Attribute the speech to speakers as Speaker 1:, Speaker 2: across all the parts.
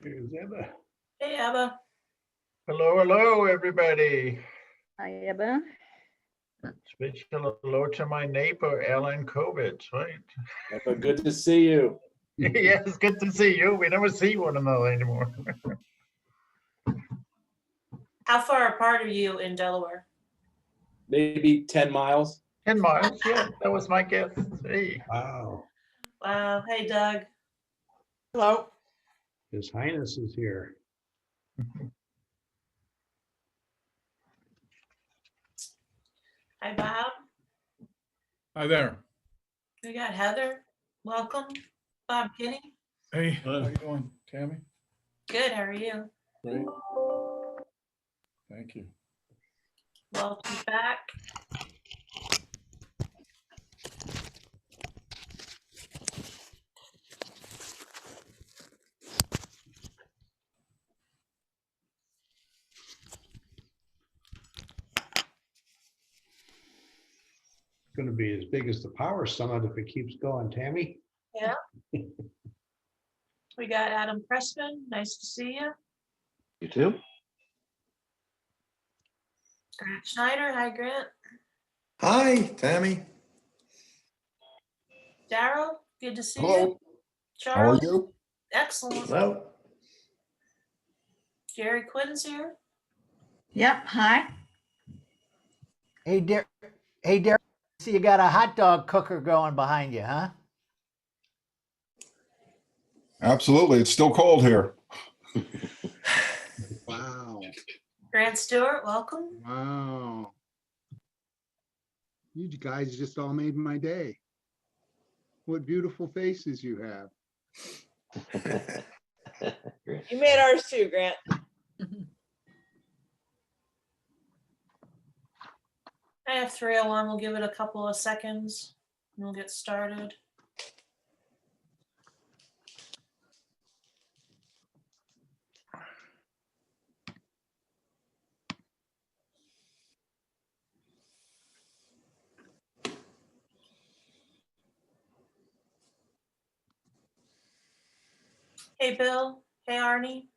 Speaker 1: Here's Emma.
Speaker 2: Hey, Abba.
Speaker 1: Hello, everybody.
Speaker 3: Hi, Ebba.
Speaker 1: Special hello to my neighbor, Alan Kovitz, right?
Speaker 4: Ebba, good to see you.
Speaker 1: Yes, good to see you. We never see one another anymore.
Speaker 2: How far apart are you in Delaware?
Speaker 4: Maybe 10 miles.
Speaker 1: 10 miles, yeah, that was my guess. Hey,
Speaker 5: Wow,
Speaker 2: Wow. Hey, Doug.
Speaker 6: Hello.
Speaker 5: His Highness is here.
Speaker 2: Hi, Bob.
Speaker 6: Hi there.
Speaker 2: We got Heather. Welcome. Bob Kinney.
Speaker 6: Hey, how you doing, Tammy?
Speaker 2: Good. How are you?
Speaker 6: Great. Thank you.
Speaker 2: Welcome back.
Speaker 5: It's going to be as big as the Power Summit if it keeps going, Tammy.
Speaker 2: Yeah. We got Adam Pressman. Nice to see you.
Speaker 4: You too?
Speaker 2: Grant Schneider. Hi, Grant.
Speaker 7: Hi, Tammy.
Speaker 2: Daryl. Good to see you.
Speaker 7: Hello. How are
Speaker 2: Charles.
Speaker 7: you?
Speaker 2: Excellent.
Speaker 7: Hello.
Speaker 2: Jerry Quinn's here.
Speaker 3: Yep, hi.
Speaker 8: Hey, Derek, see you got a hot dog cooker going behind you, huh?
Speaker 7: Absolutely. It's still cold here.
Speaker 5: Wow.
Speaker 2: Grant Stewart. Welcome.
Speaker 9: Wow. You guys just all made my day. What beautiful faces you have.
Speaker 6: You made ours too, Grant.
Speaker 2: I have 301. We'll give it a couple of seconds and we'll get started. Hey, Bill. Hey, Arnie.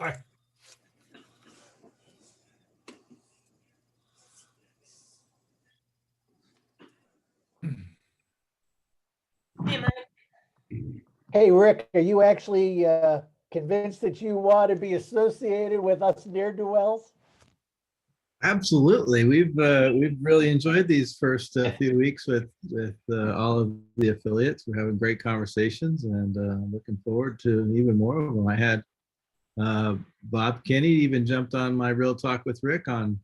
Speaker 6: Hi.
Speaker 2: Hey, Mike.
Speaker 8: Hey, Rick, are you actually convinced that you want to be associated with us ne'er-do-wells?
Speaker 10: Absolutely. We've really enjoyed these first few weeks with all of the affiliates. We're having great conversations and looking forward to even more of them. I had Bob Kinney even jumped on my Real Talk with Rick on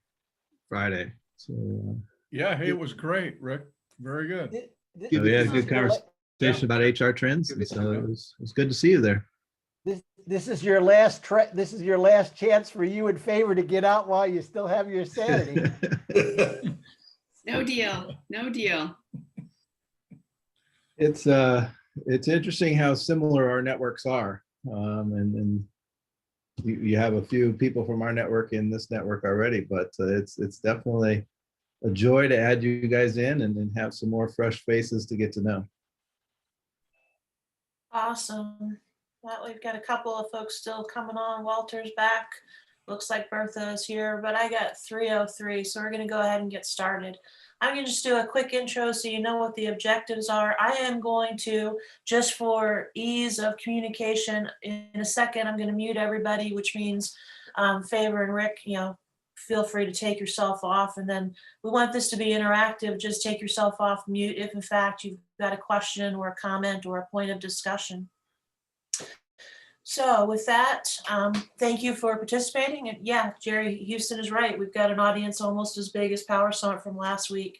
Speaker 10: Friday. So
Speaker 6: Yeah, hey, it was great, Rick. Very good.
Speaker 10: we had a good conversation about HR trends, and so it was good to see you there.
Speaker 8: This is your last chance for you and Favor to get out while you still have your sanity.
Speaker 3: No deal, no deal.
Speaker 10: It's interesting how similar our networks are, and you have a few people from our network in this network already, but it's definitely a joy to add you guys in and have some more fresh faces to get to know.
Speaker 2: Awesome. Well, we've got a couple of folks still coming on. Walter's back. Looks like Bertha is here, but I got 303, so we're going to go ahead and get started. I'm going to just do a quick intro so you know what the objectives are. I am going to, just for ease of communication, in a second, I'm going to mute everybody, which means Favor and Rick, feel free to take yourself off. And then we want this to be interactive. Just take yourself off mute if, in fact, you've got a question or a comment or a point of discussion. So with that, thank you for participating. And yeah, Jerry Houston is right. We've got an audience almost as big as Power Summit from last week.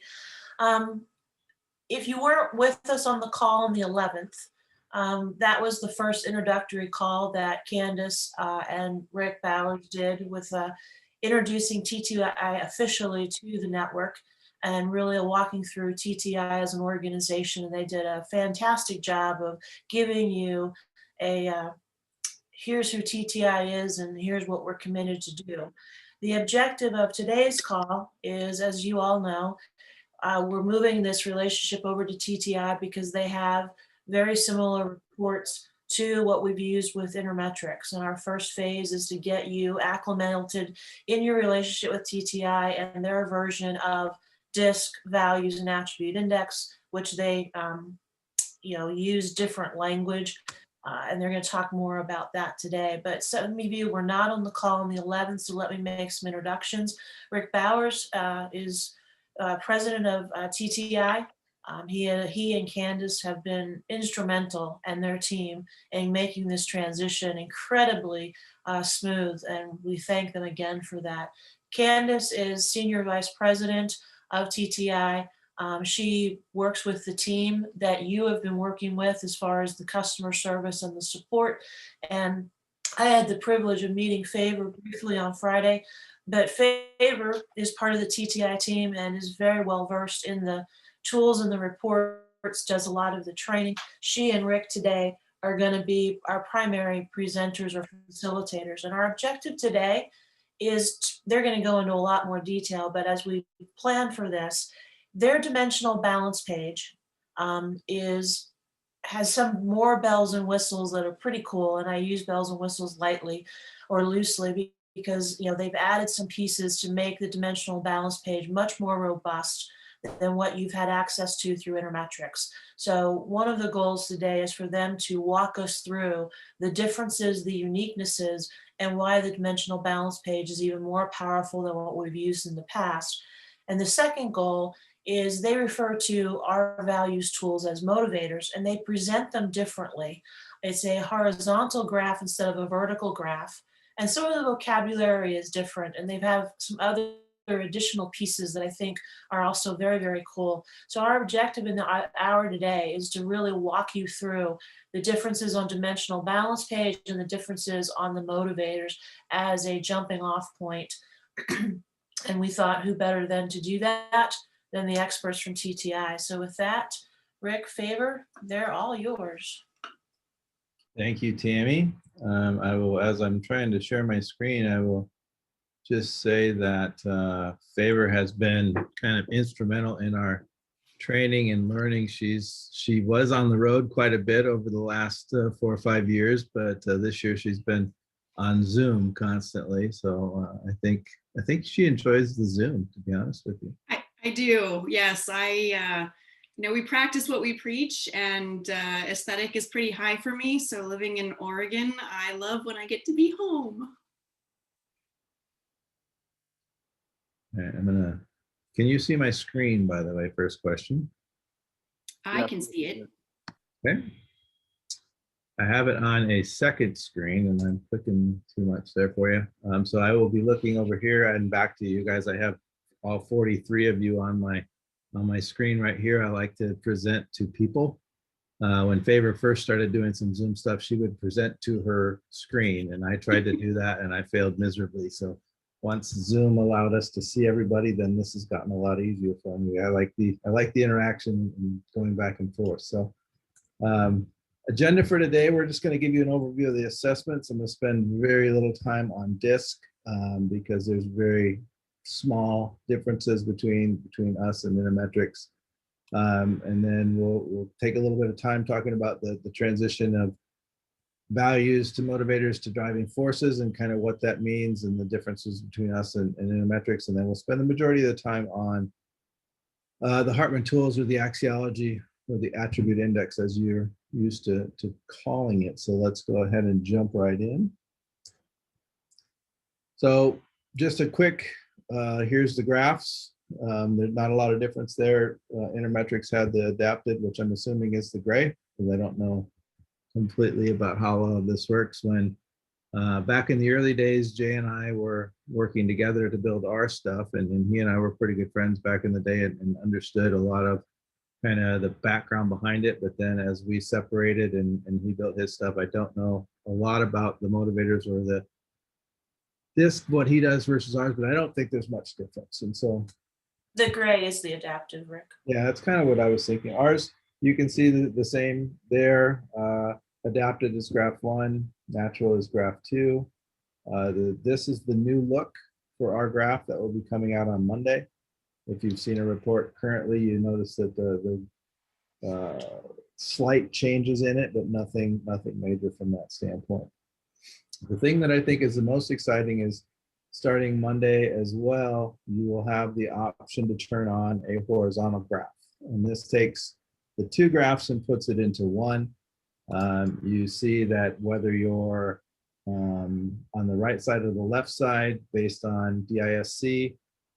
Speaker 2: If you weren't with us on the call on the 11th, that was the first introductory call that Candace and Rick Bowers did with introducing TTI officially to the network and really walking through TTI as an organization. And they did a fantastic job of giving you a here's who TTI is and here's what we're committed to do. The objective of today's call is, as you all know, we're moving this relationship over to TTI because they have very similar reports to what we've used with Intermetrics. And our first phase is to get you acclimated in your relationship with TTI and their version of DISC values and attribute index, which they use different language. And they're going to talk more about that today. But some of you were not on the call on the 11th, so let me make some introductions. Rick Bowers is president of TTI. He and Candace have been instrumental, and their team, in making this transition incredibly smooth, and we thank them again for that. Candace is senior vice president of TTI. She works with the team that you have been working with as far as the customer service and the support. And I had the privilege of meeting Favor briefly on Friday, but Favor is part of the TTI team and is very well versed in the tools and the reports, does a lot of the training. She and Rick today are going to be our primary presenters or facilitators. And our objective today is they're going to go into a lot more detail, but as we plan for this, their dimensional balance page has some more bells and whistles that are pretty cool. And I use bells and whistles lightly or loosely because they've added some pieces to make the dimensional balance page much more robust than what you've had access to through Intermetrics. So one of the goals today is for them to walk us through the differences, the uniquenesses, and why the dimensional balance page is even more powerful than what we've used in the past. And the second goal is they refer to our values tools as motivators, and they present them differently. It's a horizontal graph instead of a vertical graph. And some of the vocabulary is different, and they have some other additional pieces that I think are also very, very cool. So our objective in the hour today is to really walk you through the differences on dimensional balance page and the differences on the motivators as a jumping off point. And we thought who better than to do that than the experts from TTI. So with that, Rick, Favor, they're all yours.
Speaker 10: Thank you, Tammy. I will, as I'm trying to share my screen, I will just say that Favor has been kind of instrumental in our training and learning. She was on the road quite a bit over the last 4 or 5 years, but this year she's been on Zoom constantly. So I think she enjoys the Zoom, to be honest with you.
Speaker 3: I do. Yes, we practice what we preach, and aesthetic is pretty high for me. So living in Oregon, I love when I get to be home.
Speaker 10: All right, can you see my screen, by the way? First question.
Speaker 3: I can see it.
Speaker 10: Okay. I have it on a second screen, and I'm clicking too much there for you. So I will be looking over here and back to you guys. I have all 43 of you on my screen right here. I like to present to people. When Favor first started doing some Zoom stuff, she would present to her screen, and I tried to do that and I failed miserably. So once Zoom allowed us to see everybody, then this has gotten a lot easier for me. I like the interaction and going back and forth. So agenda for today, we're just going to give you an overview of the assessments. I'm going to spend very little time on DISC because there's very small differences between us and Intermetrics. And then we'll take a little bit of time talking about the transition of values to motivators to driving forces and kind of what that means and the differences between us and Intermetrics. And then we'll spend the majority of the time on the Hartman tools, or the axiology, or the attribute index as you're used to calling it. So let's go ahead and jump right in. So just a quick, here's the graphs. There's not a lot of difference there. Intermetrics had the adapted, which I'm assuming is the gray, because I don't know completely about how this works. When back in the early days, Jay and I were working together to build our stuff, and he and I were pretty good friends back in the day and understood a lot of kind of the background behind it. But then as we separated and he built his stuff, I don't know a lot about the motivators or the DISC, what he does versus ours, but I don't think there's much difference. And so
Speaker 2: The gray is the adaptive, Rick.
Speaker 10: yeah, that's kind of what I was thinking. Ours, you can see the same there. Adapted is graph 1, natural is graph 2. This is the new look for our graph that will be coming out on Monday. If you've seen a report currently, you notice that the slight changes in it, but nothing major from that standpoint. The thing that I think is the most exciting is starting Monday as well, you will have the option to turn on a horizontal graph. And this takes the two graphs and puts it into one. You see that whether you're on the right side or the left side based on DISC,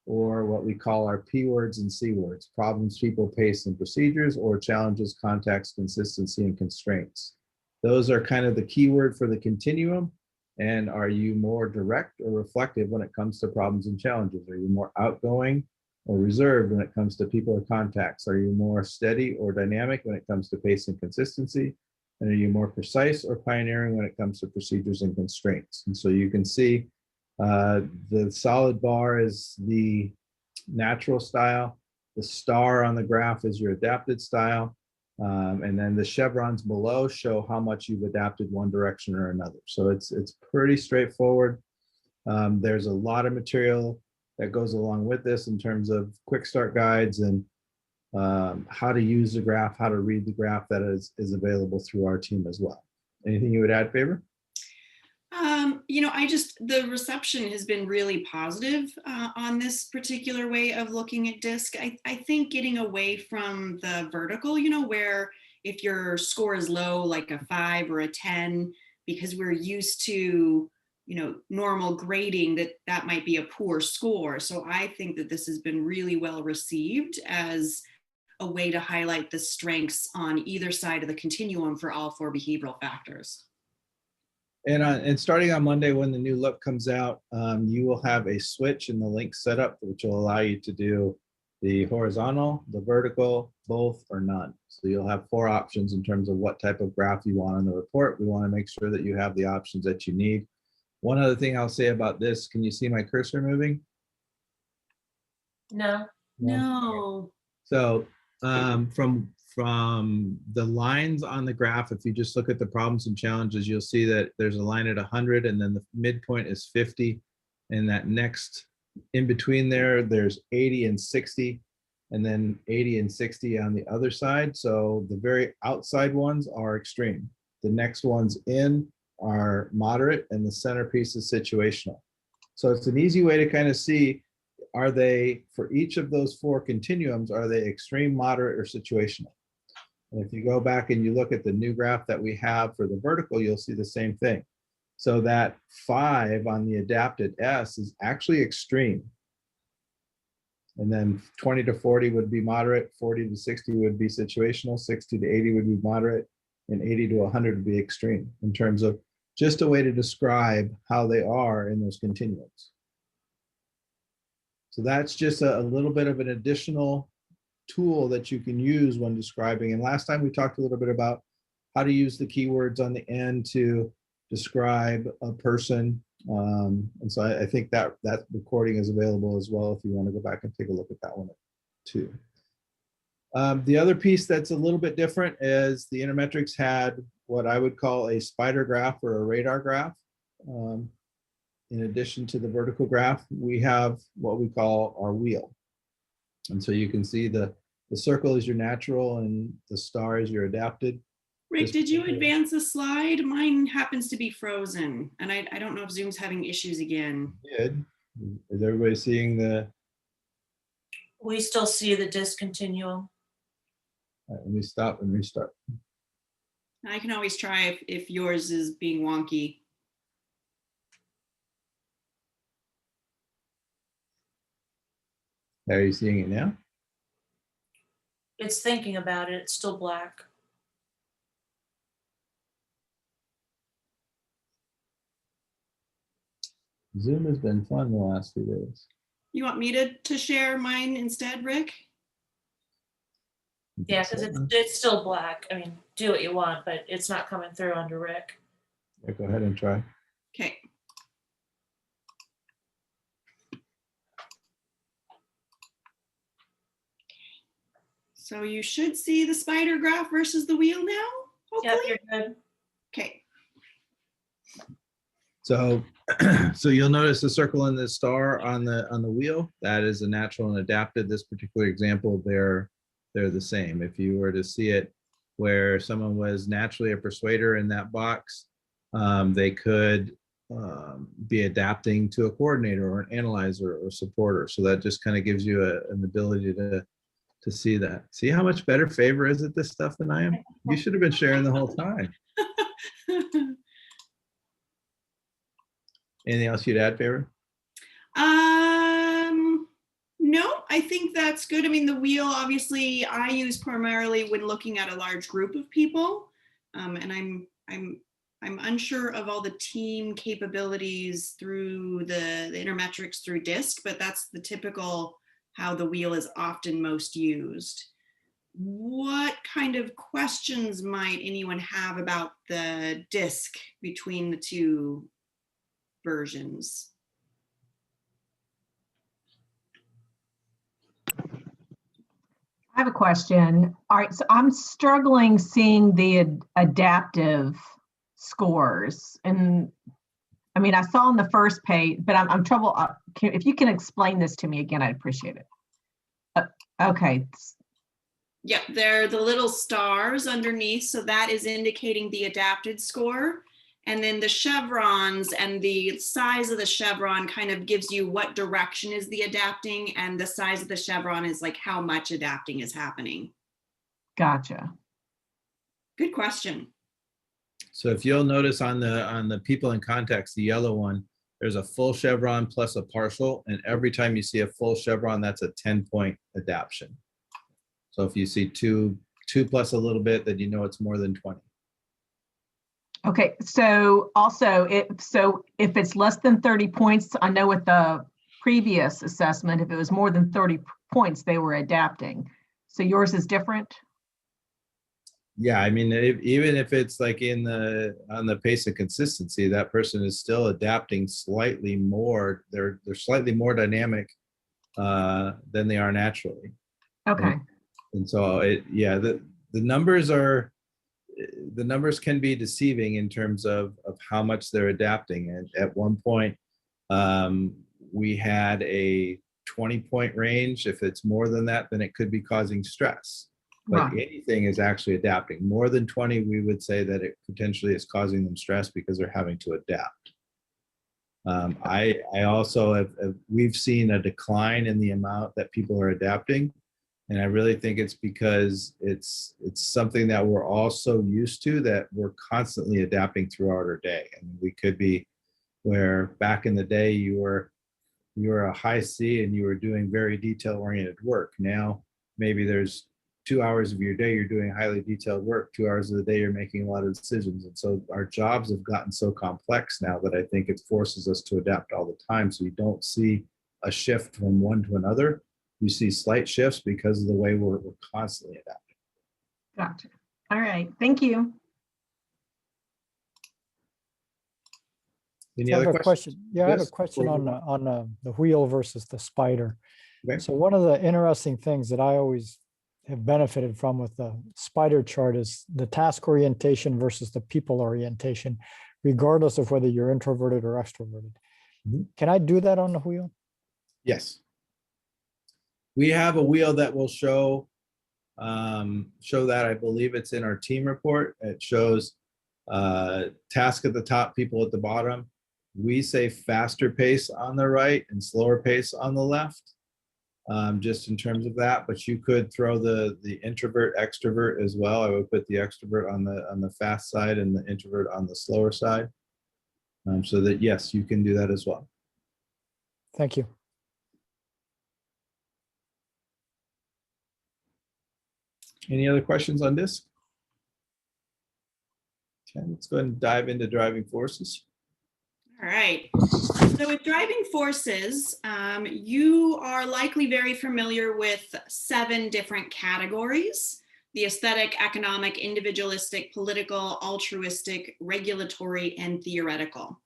Speaker 10: or what we call our P words and C words, problems, people, pace, and procedures, or challenges, context, consistency, and constraints. Those are kind of the keyword for the continuum. And are you more direct or reflective when it comes to problems and challenges? Are you more outgoing or reserved when it comes to people or contacts? Are you more steady or dynamic when it comes to pace and consistency? And are you more precise or pioneering when it comes to procedures and constraints? And so you can see the solid bar is the natural style. The star on the graph is your adapted style. And then the chevrons below show how much you've adapted one direction or another. So it's pretty straightforward. There's a lot of material that goes along with this in terms of quick start guides and how to use the graph, how to read the graph that is available through our team as well. Anything you would add, Faber?
Speaker 3: You know, the reception has been really positive on this particular way of looking at DISC. I think getting away from the vertical, you know, where if your score is low, like a 5 or a 10, because we're used to, you know, normal grading, that might be a poor score. So I think that this has been really well received as a way to highlight the strengths on either side of the continuum for all 4 behavioral factors.
Speaker 10: And starting on Monday, when the new look comes out, you will have a switch in the link setup, which will allow you to do the horizontal, the vertical, both, or none. So you'll have 4 options in terms of what type of graph you want on the report. We want to make sure that you have the options that you need. One other thing I'll say about this, can you see my cursor moving?
Speaker 2: No.
Speaker 3: No.
Speaker 10: So from the lines on the graph, if you just look at the problems and challenges, you'll see that there's a line at 100 and then the midpoint is 50. And that next in between there's 80 and 60, and then 80 and 60 on the other side. So the very outside ones are extreme. The next ones in are moderate, and the centerpiece is situational. So it's an easy way to kind of see, are they, for each of those 4 continuums, are they extreme, moderate, or situational? And if you go back and you look at the new graph that we have for the vertical, you'll see the same thing. So that 5 on the adapted S is actually extreme. And then 20 to 40 would be moderate, 40 to 60 would be situational, 60 to 80 would be moderate, and 80 to 100 would be extreme, in terms of just a way to describe how they are in those continuums. So that's just a little bit of an additional tool that you can use when describing. And last time we talked a little bit about how to use the keywords on the end to describe a person. And so I think that recording is available as well if you want to go back and take a look at that one too. The other piece that's a little bit different is the Intermetrics had what I would call a spider graph or a radar graph. In addition to the vertical graph, we have what we call our wheel. And so you can see the circle is your natural and the star is your adapted.
Speaker 3: Rick, did you advance a slide? Mine happens to be frozen, and I don't know if Zoom's having issues again.
Speaker 10: Good. Is everybody seeing the?
Speaker 2: We still see the discontinuum.
Speaker 10: All right, let me stop and restart.
Speaker 3: I can always try if yours is being wonky.
Speaker 10: Are you seeing it now?
Speaker 2: It's thinking about it. It's still black.
Speaker 10: Zoom has been fun the last few days.
Speaker 3: You want me to share mine instead, Rick?
Speaker 2: Yeah, because it's still black. I mean, do what you want, but it's not coming through under Rick.
Speaker 10: Yeah, go ahead and try.
Speaker 3: Okay. So you should see the spider graph versus the wheel now, hopefully.
Speaker 2: Yep, you're good.
Speaker 3: Okay.
Speaker 10: So, so you'll notice the circle and the star on the wheel. That is a natural and adapted. This particular example, they're the same. If you were to see it where someone was naturally a persuader in that box, they could be adapting to a coordinator or an analyzer or supporter. So that just kind of gives you an ability to see that. See how much better Favor is at this stuff than I am? You should have been sharing the whole time. Anything else you'd add, Favor?
Speaker 3: No, I think that's good. I mean, the wheel, obviously, I use primarily when looking at a large group of people, and I'm unsure of all the team capabilities through the intermetrics through DISC, but that's the typical how the wheel is often most used. What kind of questions might anyone have about the DISC between the two versions?
Speaker 11: I have a question. All right, so I'm struggling seeing the adaptive scores. And I mean, I saw on the first page, but I'm trouble. If you can explain this to me again, I'd appreciate it. Okay.
Speaker 3: Yep, they're the little stars underneath. So that is indicating the adapted score. And then the chevrons and the size of the chevron kind of gives you what direction is the adapting, and the size of the chevron is like how much adapting is happening.
Speaker 11: Gotcha.
Speaker 3: Good question.
Speaker 10: So if you'll notice on the people in context, the yellow one, there's a full chevron plus a partial, and every time you see a full chevron, that's a 10-point adaption. So if you see two plus a little bit, then you know it's more than 20.
Speaker 11: Okay, so also, if it's less than 30 points, I know with the previous assessment, if it was more than 30 points, they were adapting. So yours is different?
Speaker 10: Yeah, I mean, even if it's like on the pace of consistency, that person is still adapting slightly more. They're slightly more dynamic than they are naturally.
Speaker 11: Okay.
Speaker 10: And so the numbers can be deceiving in terms of how much they're adapting. And at one point, we had a 20-point range. If it's more than that, then it could be causing stress. But
Speaker 11: Right.
Speaker 10: anything is actually adapting. More than 20, we would say that it potentially is causing them stress because they're having to adapt. I also we've seen a decline in the amount that people are adapting. And I really think it's because it's something that we're all so used to that we're constantly adapting throughout our day. And we could be where back in the day you were a high C and you were doing very detail-oriented work. Now maybe there's 2 hours of your day you're doing highly detailed work. 2 hours of the day you're making a lot of decisions. And so our jobs have gotten so complex now that I think it forces us to adapt all the time. So you don't see a shift from one to another. You see slight shifts because of the way we're constantly adapting.
Speaker 11: Gotcha. All right. Thank you.
Speaker 10: Any
Speaker 12: I
Speaker 10: other
Speaker 12: have a
Speaker 10: questions?
Speaker 12: question. Yeah, I have a
Speaker 10: Yes,
Speaker 12: question
Speaker 10: before we
Speaker 12: on the wheel versus the spider.
Speaker 10: Okay.
Speaker 12: So one of the interesting things that I always have benefited from with the spider chart is the task orientation versus the people orientation, regardless of whether you're introverted or extroverted.
Speaker 10: Mhm.
Speaker 12: Can I do that on the wheel?
Speaker 10: Yes. We have a wheel that will show that. I believe it's in our team report. It shows task at the top, people at the bottom. We say faster pace on the right and slower pace on the left, just in terms of that. But you could throw the introvert extrovert as well. I would put the extrovert on the fast side and the introvert on the slower side, so that yes, you can do that as well.
Speaker 12: Thank you.
Speaker 10: Any other questions on this? Okay, let's go ahead and dive into driving forces.
Speaker 3: All right. So with driving forces, you are likely very familiar with 7 different categories: the aesthetic, economic, individualistic, political, altruistic, regulatory, and theoretical.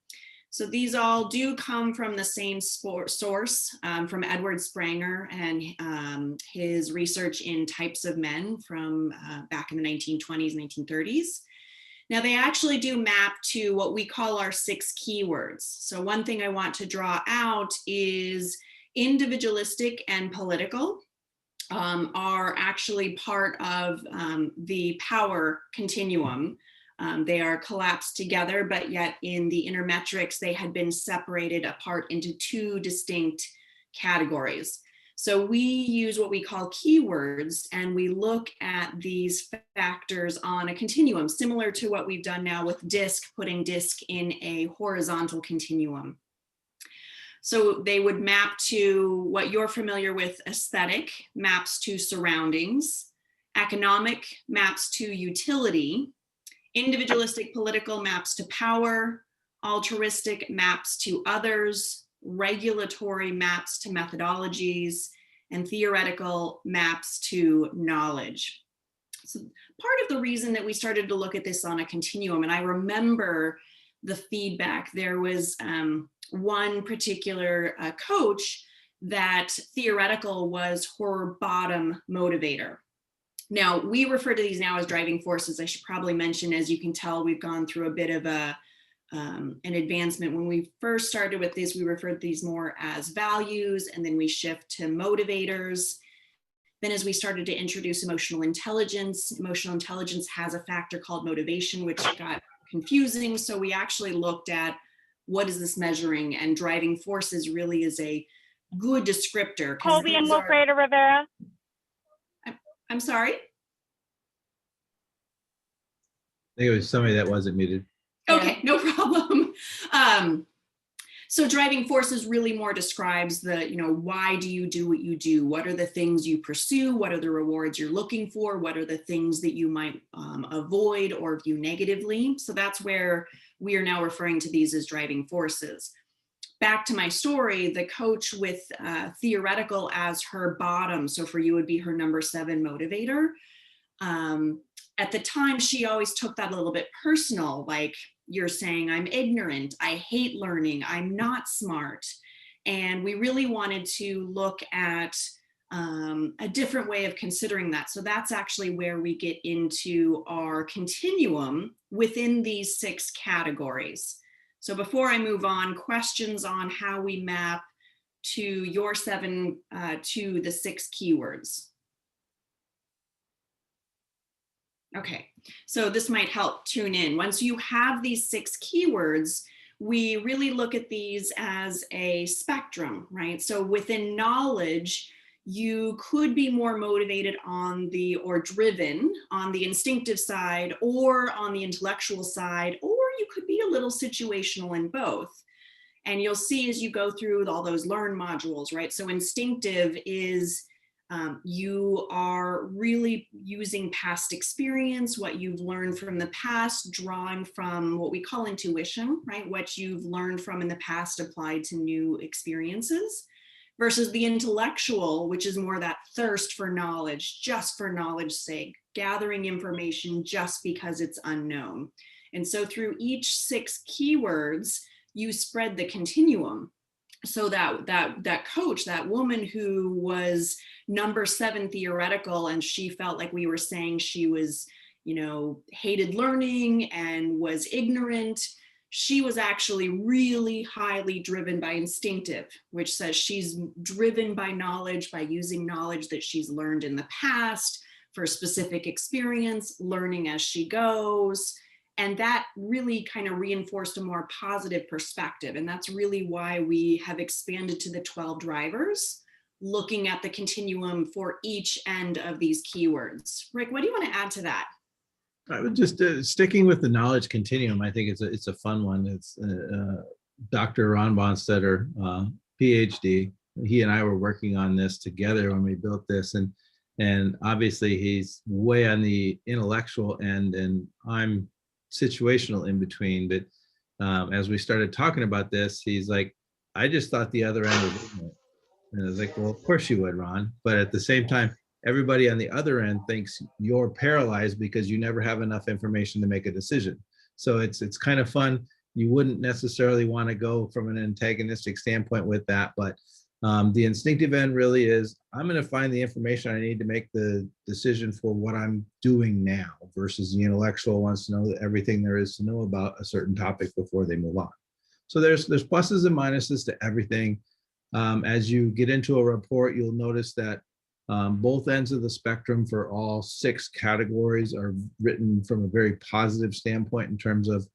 Speaker 3: So these all do come from the same source, from Edward Spranger and his research in types of men from back in the 1920s, 1930s. Now they actually do map to what we call our 6 keywords. So one thing I want to draw out is individualistic and political. are actually part of the power continuum. They are collapsed together, but yet in the intermetrics, they had been separated apart into two distinct categories. So we use what we call keywords, and we look at these factors on a continuum, similar to what we've done now with DISC, putting DISC in a horizontal continuum. So they would map to what you're familiar with: aesthetic maps to surroundings, economic maps to utility, individualistic political maps to power, altruistic maps to others, regulatory maps to methodologies, and theoretical maps to knowledge. So part of the reason that we started to look at this on a continuum, and I remember the feedback, there was one particular coach that theoretical was her bottom motivator. Now, we refer to these now as driving forces. I should probably mention, as you can tell, we've gone through a bit of an advancement. When we first started with these, we referred to these more as values, and then we shift to motivators. Then as we started to introduce emotional intelligence has a factor called motivation, which got confusing. So we actually looked at what is this measuring, and driving forces really is a good descriptor.
Speaker 13: Colby and Wilfredo Rivera.
Speaker 3: I'm sorry?
Speaker 10: I think it was somebody that wasn't muted.
Speaker 3: Okay, no problem. So driving forces really more describes the, why do you do what you do? What are the things you pursue? What are the rewards you're looking for? What are the things that you might avoid or view negatively? So that's where we are now referring to these as driving forces. Back to my story, the coach with theoretical as her bottom, so for you would be her number 7 motivator. At the time, she always took that a little bit personal, like, you're saying I'm ignorant, I hate learning, I'm not smart. And we really wanted to look at a different way of considering that. So that's actually where we get into our continuum within these 6 categories. So before I move on, questions on how we map to your 7 to the 6 keywords. Okay, so this might help tune in. Once you have these 6 keywords, we really look at these as a spectrum, right? So within knowledge, you could be more motivated or driven on the instinctive side or on the intellectual side, or you could be a little situational in both. And you'll see as you go through all those learn modules, right? So instinctive is you are really using past experience, what you've learned from the past, drawing from what we call intuition, right? What you've learned from in the past applied to new experiences, versus the intellectual, which is more that thirst for knowledge, just for knowledge's sake, gathering information just because it's unknown. And so through each 6 keywords, you spread the continuum. So that coach, that woman who was number 7 theoretical, and she felt like we were saying she was, hated learning and was ignorant, she was actually really highly driven by instinctive, which says she's driven by knowledge, by using knowledge that she's learned in the past for a specific experience, learning as she goes. And that really kind of reinforced a more positive perspective. And that's really why we have expanded to the 12 drivers, looking at the continuum for each end of these keywords. Rick, what do you want to add to that?
Speaker 10: I would just sticking with the knowledge continuum. I think it's a fun one. It's Dr. Ron Bonstetter, PhD. He and I were working on this together when we built this, and obviously he's way on the intellectual end, and I'm situational in between. But as we started talking about this, he's like, I just thought the other end was ignorant. And I was like, well, of course you would, Ron. But at the same time, everybody on the other end thinks you're paralyzed because you never have enough information to make a decision. So it's kind of fun. You wouldn't necessarily want to go from an antagonistic standpoint with that, but the instinctive end really is, I'm going to find the information I need to make the decision for what I'm doing now, versus the intellectual wants to know everything there is to know about a certain topic before they move on. So there's pluses and minuses to everything. As you get into a report, you'll notice that Both ends of the spectrum for all 6 categories are written from a very positive standpoint in terms of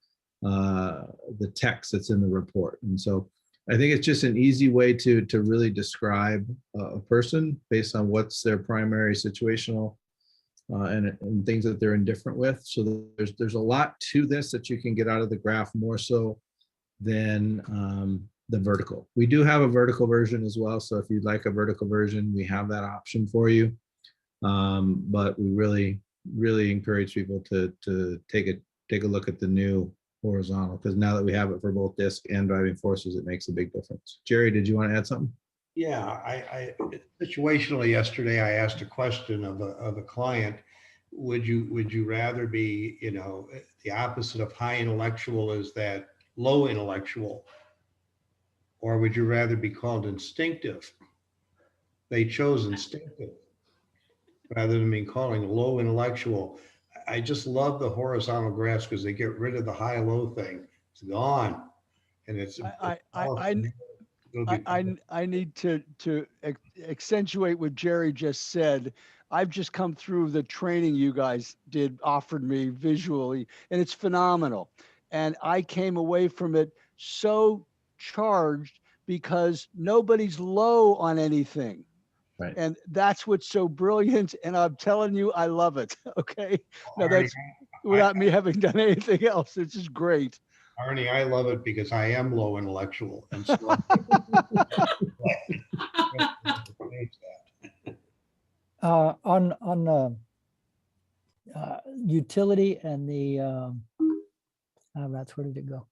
Speaker 10: the text that's in the report. And so I think it's just an easy way to really describe a person based on what's their primary situational and things that they're indifferent with. So there's a lot to this that you can get out of the graph, more so than the vertical. We do have a vertical version as well. So if you'd like a vertical version, we have that option for you. But we really encourage people to take a look at the new horizontal, because now that we have it for both disc and driving forces, it makes a big difference. Jerry, did you want to add something?
Speaker 5: Yeah, I situationally yesterday, I asked a question of a client. Would you rather be, the opposite of high intellectual is that low intellectual, or would you rather be called instinctive? They chose instinctive rather than being calling low intellectual. I just love the horizontal graphs because they get rid of the high-low thing. It's gone, and it's.
Speaker 14: I need to accentuate what Jerry just said. I've just come through the training you guys offered me visually, and it's phenomenal. And I came away from it so charged because nobody's low on anything.
Speaker 10: Right.
Speaker 14: And that's what's so brilliant. And I'm telling you, I love it. Okay. Now that's without me having done anything else. It's just great.
Speaker 5: Arnie, I love it because I am low intellectual. And so
Speaker 12: on utility and the that's where did it go?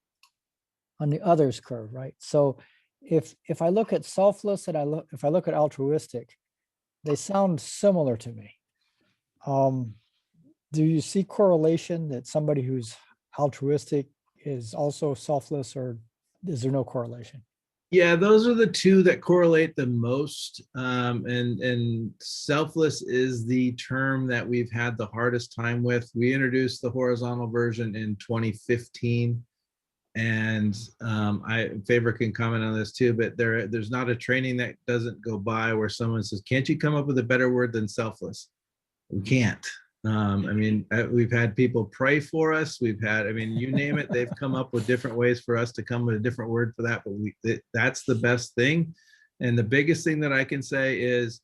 Speaker 12: On the others curve, right? So if I look at selfless and if I look at altruistic, they sound similar to me. Do you see correlation that somebody who's altruistic is also selfless, or is there no correlation?
Speaker 10: Yeah, those are the 2 that correlate the most. And selfless is the term that we've had the hardest time with. We introduced the horizontal version in 2015. And Favor can comment on this too, but there's not a training that doesn't go by where someone says, can't you come up with a better word than selfless? We can't. We've had people pray for us. We've had, you name it, they've come up with different ways for us to come with a different word for that, but that's the best thing. And the biggest thing that I can say is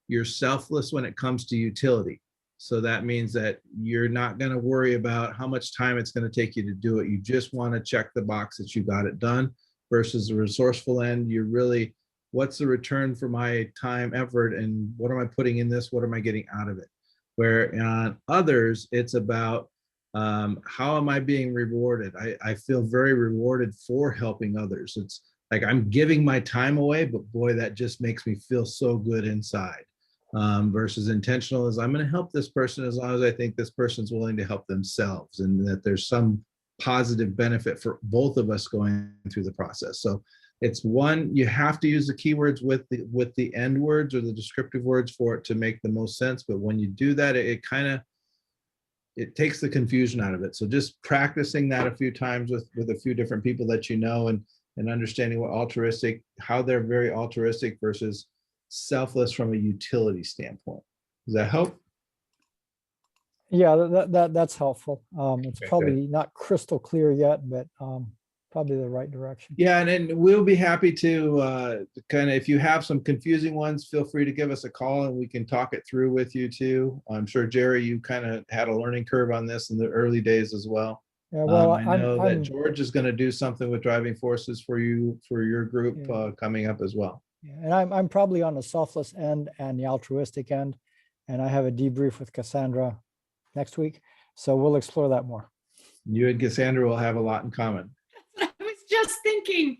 Speaker 10: you're selfless when it comes to utility. So that means that you're not going to worry about how much time it's going to take you to do it. You just want to check the box that you got it done, versus the resourceful end. You're really, what's the return for my time, effort, and what am I putting in this? What am I getting out of it? Where on others, it's about how am I being rewarded? I feel very rewarded for helping others. It's like I'm giving my time away, but boy, that just makes me feel so good inside. Versus intentional is I'm going to help this person as long as I think this person's willing to help themselves, and that there's some positive benefit for both of us going through the process. So it's one, you have to use the keywords with the end words or the descriptive words for it to make the most sense. But when you do that, it takes the confusion out of it. So just practicing that a few times with a few different people that you know, and understanding what altruistic, how they're very altruistic versus selfless from a utility standpoint. Does that help?
Speaker 12: Yeah, that's helpful. It's
Speaker 10: Okay,
Speaker 12: probably not crystal clear yet, but probably the right direction.
Speaker 10: Yeah, and then we'll be happy to kind of, if you have some confusing ones, feel free to give us a call and we can talk it through with you too. I'm sure, Jerry, you kind of had a learning curve on this in the early days as well.
Speaker 12: Yeah, well,
Speaker 10: I know that George is going to do something with driving forces for you, for your group coming up as well.
Speaker 12: Yeah, and I'm probably on the selfless end and the altruistic end, and I have a debrief with Cassandra next week, so we'll explore that more.
Speaker 10: You and Cassandra will have a lot in common.
Speaker 3: I was just thinking,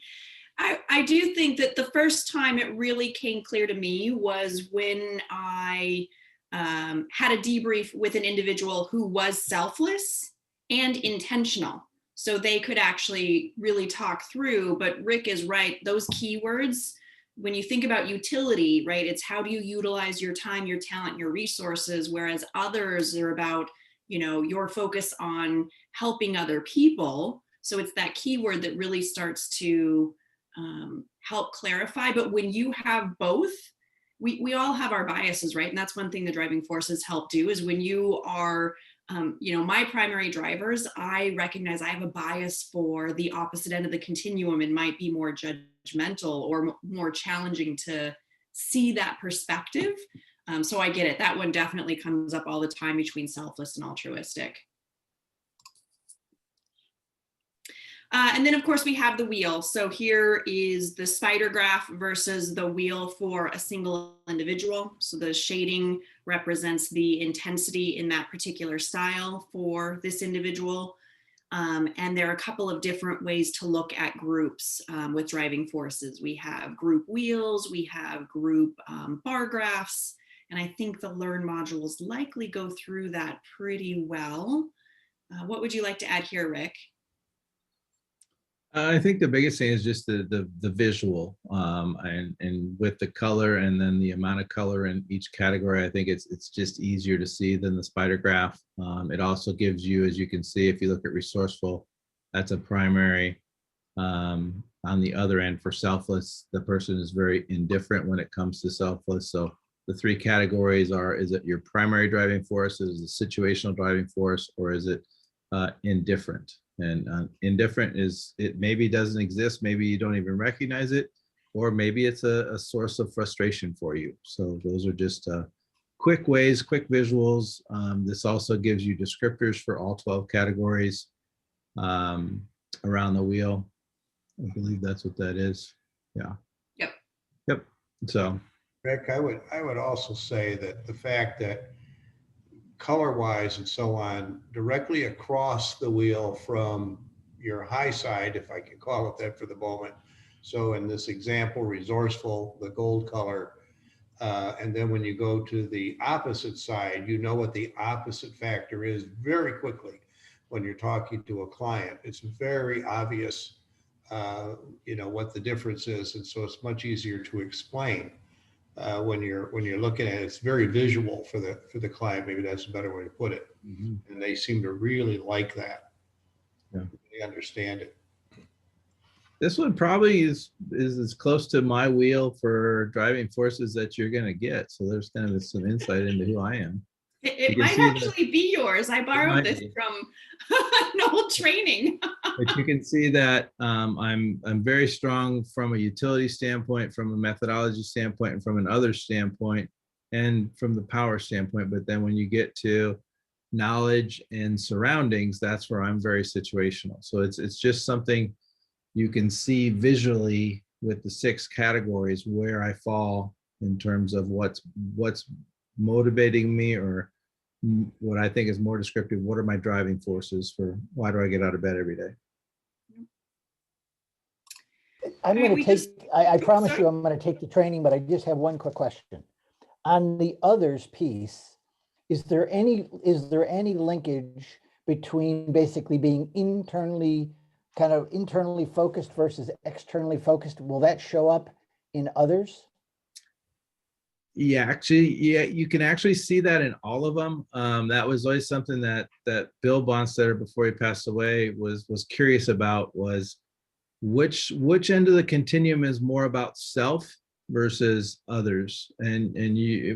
Speaker 3: I do think that the first time it really came clear to me was when I had a debrief with an individual who was selfless and intentional. So they could actually really talk through, but Rick is right, those keywords, when you think about utility, right, it's how do you utilize your time, your talent, your resources, whereas others are about, your focus on helping other people. So it's that keyword that really starts to help clarify. But when you have both, we all have our biases, right? And that's one thing the driving forces help do is when you are, my primary drivers, I recognize I have a bias for the opposite end of the continuum and might be more judgmental or more challenging to see that perspective. So I get it. That one definitely comes up all the time between selfless and altruistic. And then of course we have the wheel. So here is the spider graph versus the wheel for a single individual. So the shading represents the intensity in that particular style for this individual. And there are a couple of different ways to look at groups with driving forces. We have group wheels, we have group bar graphs, and I think the Learn modules likely go through that pretty well. What would you like to add here, Rick?
Speaker 10: I think the biggest thing is just the visual and with the color and then the amount of color in each category. I think it's just easier to see than the spider graph. It also gives you, as you can see, if you look at resourceful, that's a primary. On the other end for selfless, the person is very indifferent when it comes to selfless. So the three categories are: is it your primary driving force, is it situational driving force, or is it indifferent? And indifferent is, it maybe doesn't exist, maybe you don't even recognize it, or maybe it's a source of frustration for you. So those are just quick ways, quick visuals. This also gives you descriptors for all 12 categories around the wheel. I believe that's what that is. Yeah.
Speaker 3: Yep.
Speaker 10: Yep. So
Speaker 5: Rick, I would also say that the fact that color-wise and so on, directly across the wheel from your high side, if I can call it that for the moment. So in this example, resourceful, the gold color, and then when you go to the opposite side, you know what the opposite factor is very quickly when you're talking to a client. It's very obvious, what the difference is, and so it's much easier to explain. When you're looking at it, it's very visual for the client. Maybe that's a better way to put it.
Speaker 10: Mm-hmm.
Speaker 5: And they seem to really like that.
Speaker 10: Yeah.
Speaker 5: They understand it.
Speaker 10: this one probably is as close to my wheel for driving forces that you're going to get. So there's kind of some insight into who I am.
Speaker 3: It might actually be yours. I borrowed this from an old training.
Speaker 10: But you can see that I'm very strong from a utility standpoint, from a methodology standpoint, and from an other standpoint, and from the power standpoint. But then when you get to knowledge and surroundings, that's where I'm very situational. So it's just something you can see visually with the 6 categories where I fall in terms of what's motivating me, or what I think is more descriptive. What are my driving forces for why do I get out of bed every day?
Speaker 8: I'm going to take, I promise you I'm going to take the training, but I just have one quick question. On the others piece, is there any linkage between basically being internally focused versus externally focused? Will that show up in others?
Speaker 10: Yeah, actually, yeah, you can actually see that in all of them. That was always something that Bill Bonstetter, before he passed away, was curious about, was which end of the continuum is more about self versus others. And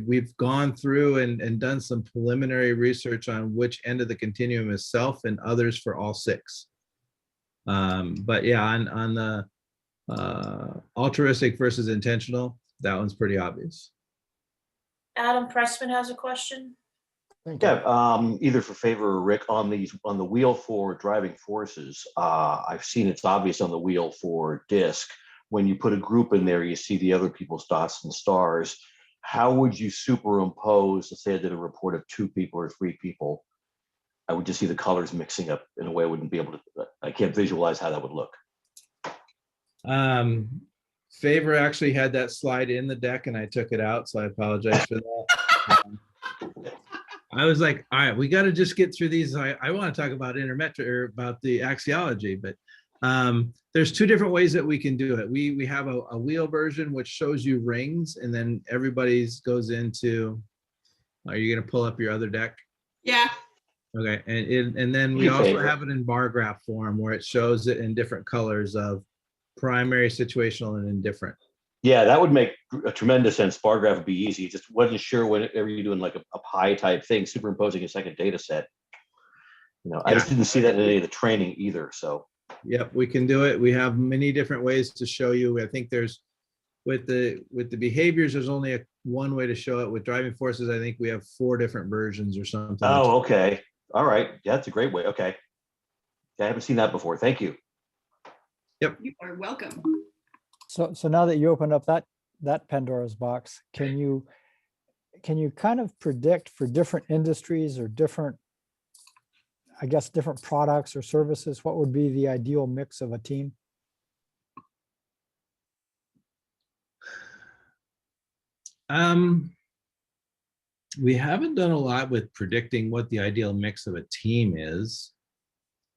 Speaker 10: we've gone through and done some preliminary research on which end of the continuum is self and others for all 6. But yeah, on the altruistic versus intentional, that one's pretty obvious.
Speaker 2: Adam Pressman has a question.
Speaker 15: Yeah, either for Favor or Rick, on the wheel for driving forces, I've seen it's obvious on the wheel for disc. When you put a group in there, you see the other people's dots and stars. How would you superimpose, let's say I did a report of 2 people or 3 people, I would just see the colors mixing up in a way I wouldn't be able to, I can't visualize how that would look.
Speaker 10: Favor actually had that slide in the deck and I took it out, so I apologize for that. I was like, all right, we got to just get through these. I want to talk about intermetric, or about the axiology, but there's 2 different ways that we can do it. We have a wheel version which shows you rings, and then everybody's goes into, are you going to pull up your other deck?
Speaker 3: Yeah.
Speaker 10: Okay, and then we also have it in bar graph form where it shows it in different colors of primary, situational, and indifferent.
Speaker 15: Yeah, that would make a tremendous sense. Bar graph would be easy. Just wasn't sure whenever you're doing like a pie type thing, superimposing a second data set. I just didn't see that in any of the training either. So.
Speaker 10: Yep, we can do it. We have many different ways to show you. I think there's with the behaviors, there's only one way to show it. With driving forces, I think we have 4 different versions or something.
Speaker 15: Oh, okay. All right. Yeah, that's a great way. Okay. I haven't seen that before. Thank you.
Speaker 10: Yep.
Speaker 3: You are welcome.
Speaker 12: So now that you opened up that Pandora's box, can you kind of predict for different industries or different, I guess, different products or services, what would be the ideal mix of a team?
Speaker 10: We haven't done a lot with predicting what the ideal mix of a team is.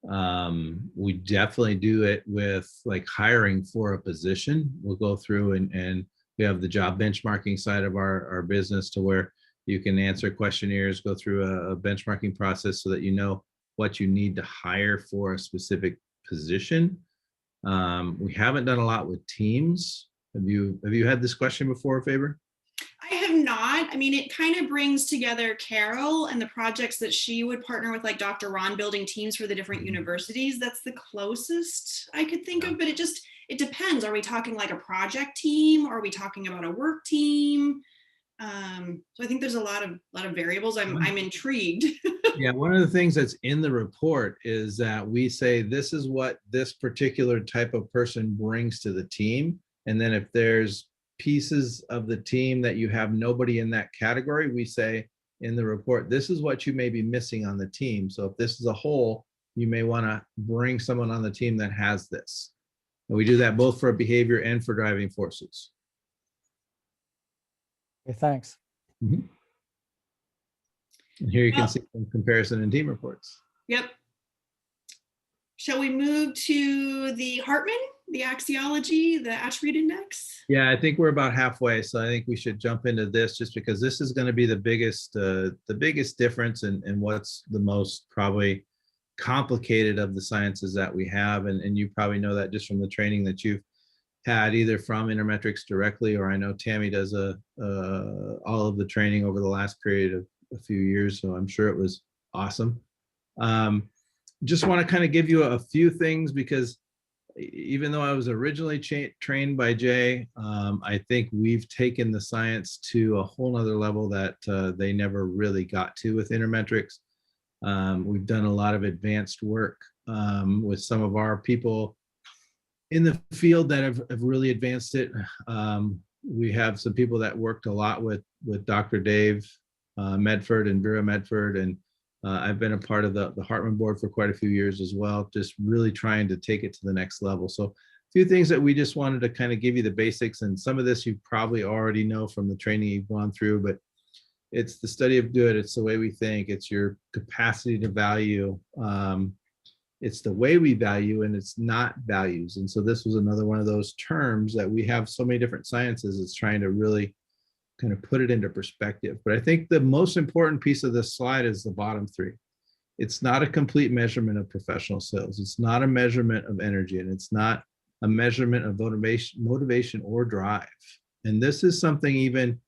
Speaker 10: We definitely do it with like hiring for a position. We'll go through and we have the job benchmarking side of our business to where you can answer questionnaires, go through a benchmarking process so that you know what you need to hire for a specific position. We haven't done a lot with teams. Have you had this question before, Faber?
Speaker 3: I have not. I mean, it kind of brings together Carol and the projects that she would partner with, like Dr. Ron, building teams for the different universities. That's the closest I could think of, but it depends. Are we talking like a project team? Or are we talking about a work team? So I think there's a lot of variables. I'm intrigued.
Speaker 10: Yeah, one of the things that's in the report is that we say this is what this particular type of person brings to the team. And then if there's pieces of the team that you have nobody in that category, we say in the report, this is what you may be missing on the team. So if this is a hole, you may want to bring someone on the team that has this. And we do that both for behavior and for driving forces.
Speaker 12: Okay, thanks.
Speaker 10: Mm-hmm. And here you can see some comparison in team reports.
Speaker 3: Yep. Shall we move to the Hartman, the axiology, the attribute index?
Speaker 10: Yeah, I think we're about halfway. So I think we should jump into this just because this is going to be the biggest difference and what's the most probably complicated of the sciences that we have. And you probably know that just from the training that you've had either from Intermetrics directly, or I know Tammy does all of the training over the last period of a few years. So I'm sure it was awesome. Just want to kind of give you a few things because even though I was originally trained by Jay, I think we've taken the science to a whole nother level that they never really got to with Intermetrics. We've done a lot of advanced work with some of our people in the field that have really advanced it. We have some people that worked a lot with Dr. Dave Medford and Vera Medford, and I've been a part of the Hartman board for quite a few years as well, just really trying to take it to the next level. So a few things that we just wanted to kind of give you the basics, and some of this you probably already know from the training you've gone through, but it's the study of good, it's the way we think, it's your capacity to value, it's the way we value, and it's not values. And so this was another one of those terms that we have so many different sciences, it's trying to really kind of put it into perspective. But I think the most important piece of this slide is the bottom 3. It's not a complete measurement of professional sales. It's not a measurement of energy, and it's not a measurement of motivation or drive. And this is something even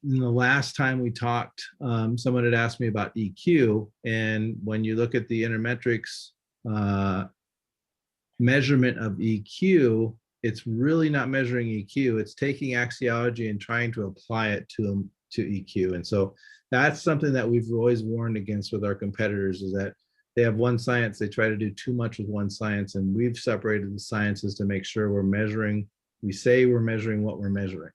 Speaker 10: in the last time we talked, someone had asked me about EQ. And when you look at the Intermetrics measurement of EQ, it's really not measuring EQ. It's taking axiology and trying to apply it to EQ. And so that's something that we've always warned against with our competitors, is that they have one science, they try to do too much with one science, and we've separated the sciences to make sure we're measuring, we say we're measuring what we're measuring.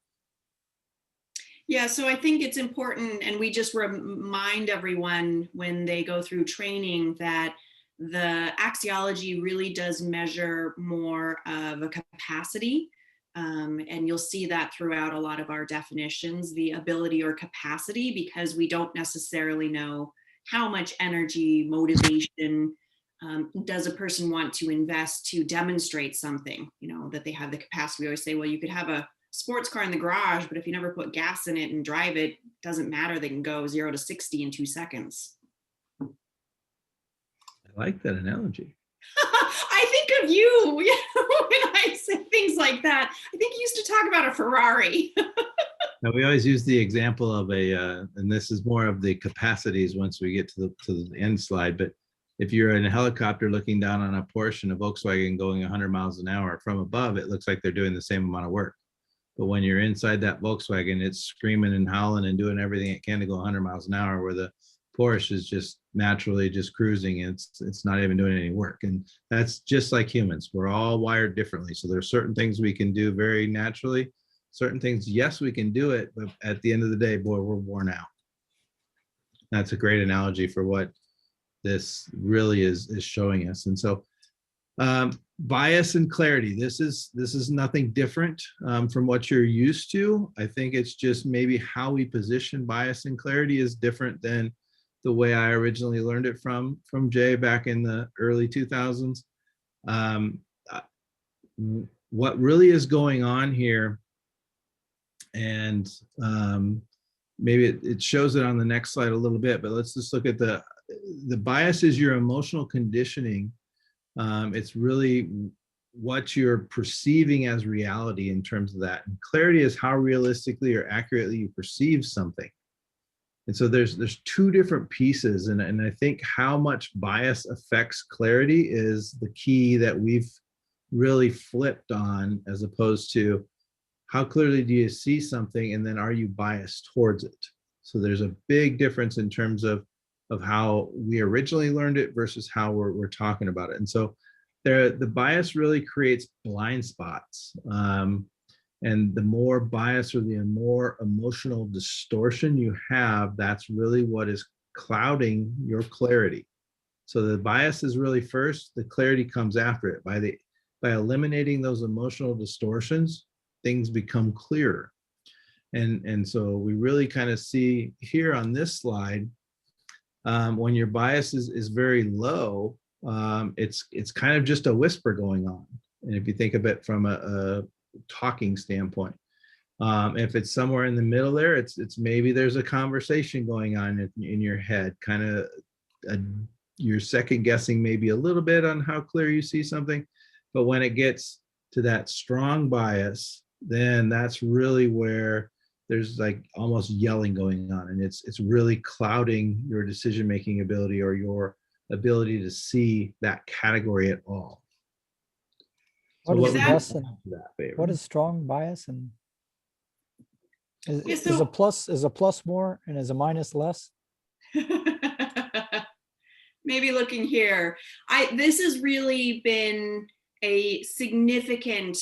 Speaker 3: Yeah, so I think it's important, and we just remind everyone when they go through training that the axiology really does measure more of a capacity. And you'll see that throughout a lot of our definitions, the ability or capacity, because we don't necessarily know how much energy, motivation, does a person want to invest to demonstrate something, that they have the capacity. We always say, well, you could have a sports car in the garage, but if you never put gas in it and drive it, doesn't matter. They can go 0 to 60 in 2 seconds.
Speaker 10: I like that analogy.
Speaker 3: I think of you, when I say things like that. I think you used to talk about a Ferrari.
Speaker 10: Now, we always use the example of and this is more of the capacities once we get to the end slide, but if you're in a helicopter looking down on a Porsche and a Volkswagen going 100 miles an hour from above, it looks like they're doing the same amount of work. But when you're inside that Volkswagen, it's screaming and howling and doing everything it can to go 100 miles an hour, where the Porsche is just naturally just cruising. It's not even doing any work. And that's just like humans. We're all wired differently. So there's certain things we can do very naturally. Certain things, yes, we can do it, but at the end of the day, boy, we're worn out. That's a great analogy for what this really is showing us. And so bias and clarity, this is nothing different from what you're used to. I think it's just maybe how we position bias and clarity is different than the way I originally learned it from Jay back in the early 2000s. What really is going on here, and maybe it shows it on the next slide a little bit, but let's just look at the bias is your emotional conditioning. It's really what you're perceiving as reality in terms of that. And clarity is how realistically or accurately you perceive something. And so there's two different pieces. And I think how much bias affects clarity is the key that we've really flipped on, as opposed to how clearly do you see something and then are you biased towards it? So there's a big difference in terms of how we originally learned it versus how we're talking about it. And so the bias really creates blind spots. And the more bias or the more emotional distortion you have, that's really what is clouding your clarity. So the bias is really first, the clarity comes after it. By eliminating those emotional distortions, things become clearer. And so we really kind of see here on this slide, when your bias is very low, it's kind of just a whisper going on. And if you think of it from a talking standpoint, if it's somewhere in the middle there, it's maybe there's a conversation going on in your head, kind of you're second guessing maybe a little bit on how clear you see something. But when it gets to that strong bias, then that's really where there's like almost yelling going on, and it's really clouding your decision-making ability or your ability to see that category at all.
Speaker 12: What
Speaker 3: So
Speaker 12: is
Speaker 3: what
Speaker 12: less
Speaker 3: would
Speaker 12: and what is strong bias, and is
Speaker 3: so-
Speaker 12: a plus more and is a minus less?
Speaker 3: Maybe looking here, this has really been a significant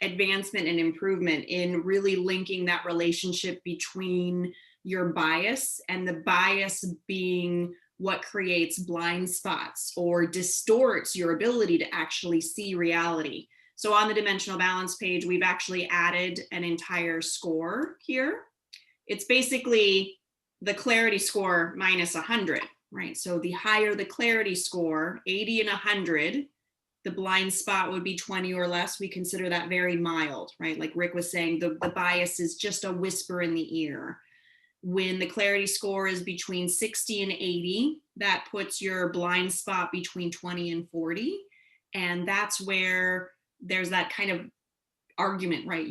Speaker 3: advancement and improvement in really linking that relationship between your bias, and the bias being what creates blind spots or distorts your ability to actually see reality. So on the dimensional balance page, we've actually added an entire score here. It's basically the clarity score minus 100, right? So the higher the clarity score, 80 and 100, the blind spot would be 20 or less. We consider that very mild, right? Like Rick was saying, the bias is just a whisper in the ear. When the clarity score is between 60 and 80, that puts your blind spot between 20 and 40. And that's where there's that kind of argument, right?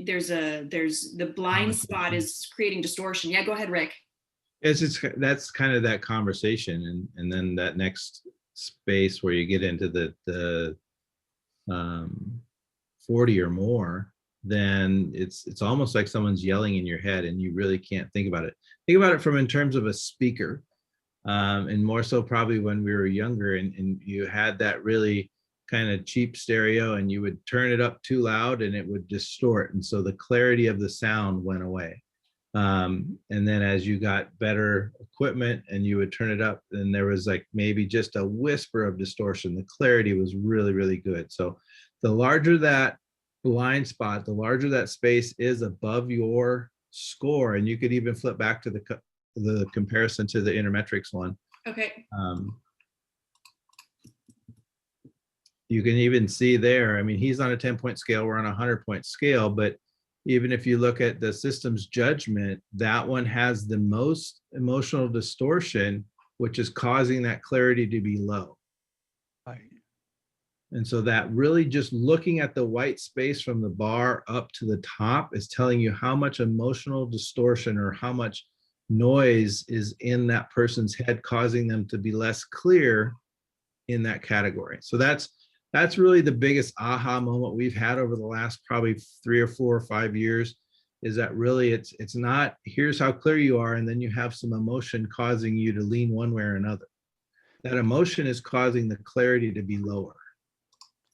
Speaker 3: There's the blind spot is creating distortion. Yeah, go ahead, Rick.
Speaker 10: That's kind of that conversation. And then that next space where you get into the 40 or more, then it's almost like someone's yelling in your head and you really can't think about it. Think about it from in terms of a speaker, and more so probably when we were younger and you had that really kind of cheap stereo and you would turn it up too loud and it would distort. And so the clarity of the sound went away. And then as you got better equipment and you would turn it up, then there was like maybe just a whisper of distortion. The clarity was really, really good. So the larger that blind spot, the larger that space is above your score, and you could even flip back to the comparison to the intermetrics one.
Speaker 3: Okay.
Speaker 10: You can even see there, I mean, he's on a 10-point scale, we're on a 100-point scale, but even if you look at the system's judgment, that one has the most emotional distortion, which is causing that clarity to be low. And so that really just looking at the white space from the bar up to the top is telling you how much emotional distortion or how much noise is in that person's head, causing them to be less clear in that category. So that's really the biggest aha moment we've had over the last probably 3 or 4 or 5 years, is that really it's not, here's how clear you are, and then you have some emotion causing you to lean one way or another. That emotion is causing the clarity to be lower.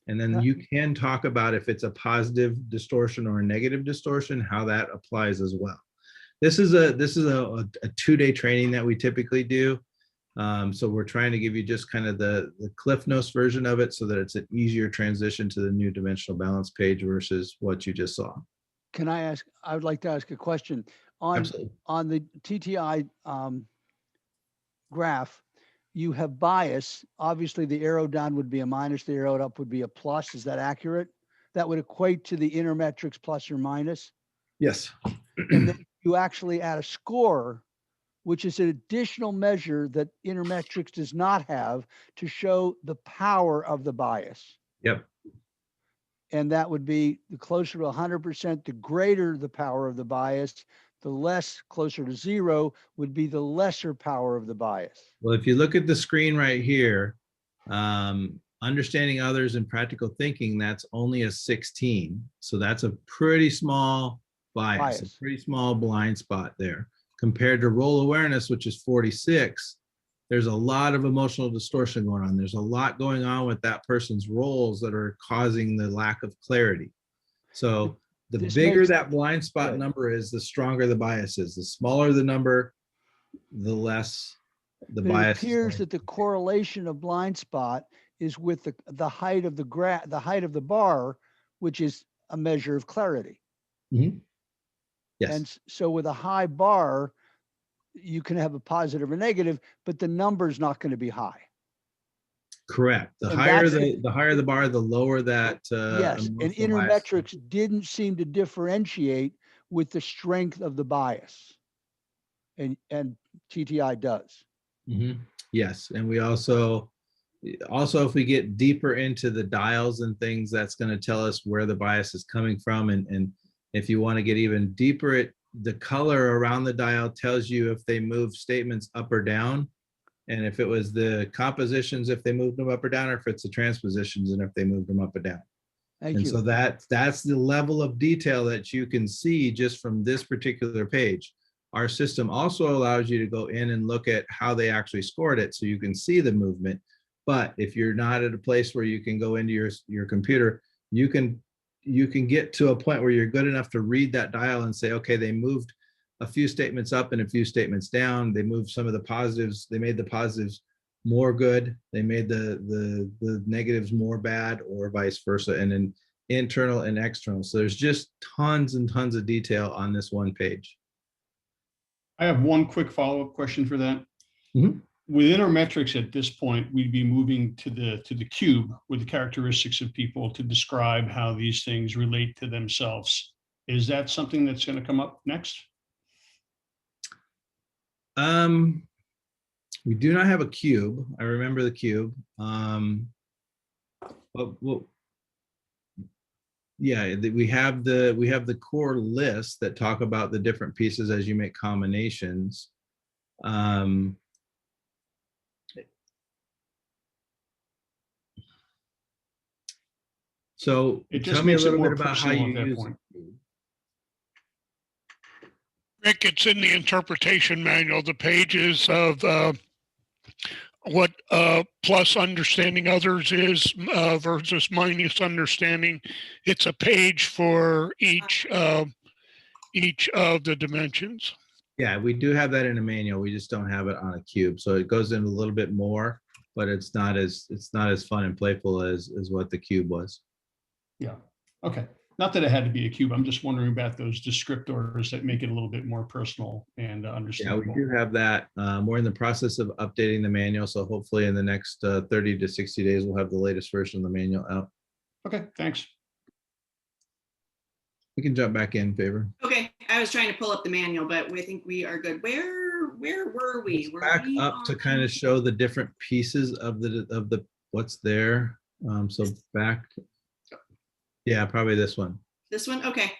Speaker 10: And then you can talk about if it's a positive distortion or a negative distortion, how that applies as well. This is a 2-day training that we typically do. So we're trying to give you just kind of the Cliff Notes version of it so that it's an easier transition to the new dimensional balance page versus what you just saw.
Speaker 14: Can I ask, I would like to ask a question on the TTI graph. You have bias. Obviously the arrow down would be a minus, the arrow up would be a plus. Is that accurate? That would equate to the inner metrics plus or minus.
Speaker 10: Yes.
Speaker 14: And then you actually add a score, which is an additional measure that Intermetrics does not have to show the power of the bias.
Speaker 10: Yep.
Speaker 14: And that would be the closer to 100%, the greater the power of the bias, the less closer to 0 would be the lesser power of the bias.
Speaker 10: Well, if you look at the screen right here, understanding others and practical thinking, that's only a 16. So that's a pretty small bias. A pretty small blind spot there. Compared to role awareness, which is 46, there's a lot of emotional distortion going on. There's a lot going on with that person's roles that are causing the lack of clarity. So the bigger that blind spot number is, the stronger the bias is. The smaller the number, the less the bias.
Speaker 14: It appears that the correlation of blind spot is with the height of the height of the bar, which is a measure of clarity.
Speaker 10: Mm-hmm. Yes.
Speaker 14: And so with a high bar, you can have a positive or negative, but the number is not going to be high.
Speaker 10: Correct. The higher the bar, the lower that.
Speaker 14: Yes, and Intermetrics didn't seem to differentiate with the strength of the bias, and TTI does.
Speaker 10: Mm-hmm. Yes, and we also if we get deeper into the dials and things, that's going to tell us where the bias is coming from, and if you want to get even deeper, the color around the dial tells you if they move statements up or down. And if it was the compositions, if they moved them up or down, or if it's the transpositions and if they moved them up or down.
Speaker 14: Thank you.
Speaker 10: So that's the level of detail that you can see just from this particular page. Our system also allows you to go in and look at how they actually scored it so you can see the movement. But if you're not at a place where you can go into your computer, you can get to a point where you're good enough to read that dial and say, okay, they moved a few statements up and a few statements down. They moved some of the positives. They made the positives more good. They made the negatives more bad, or vice versa, and then internal and external. So there's just tons and tons of detail on this one page.
Speaker 16: I have one quick follow-up question for that.
Speaker 10: Mm-hmm.
Speaker 16: With Intermetrics at this point, we'd be moving to the cube with the characteristics of people to describe how these things relate to themselves. Is that something that's going to come up next?
Speaker 10: We do not have a cube. I remember the cube. But yeah, we have the core list that talk about the different pieces as you make combinations. So tell me a little bit about how you use it.
Speaker 17: Rick, it's in the interpretation manual, the pages of what plus understanding others is versus minus understanding. It's a page for each of the dimensions.
Speaker 10: Yeah, we do have that in a manual. We just don't have it on a cube. So it goes into a little bit more, but it's not as fun and playful as what the cube was.
Speaker 16: Yeah. Okay. Not that it had to be a cube. I'm just wondering about those descriptors that make it a little bit more personal and understandable.
Speaker 10: Yeah, we do have that. We're in the process of updating the manual. So hopefully in the next 30 to 60 days, we'll have the latest version of the manual out.
Speaker 16: Okay, thanks.
Speaker 10: We can jump back in, Favor.
Speaker 3: Okay, I was trying to pull up the manual, but we think we are good. Where were we?
Speaker 10: Back up to kind of show the different pieces of the what's there. So back, yeah, probably this one.
Speaker 3: This one, okay.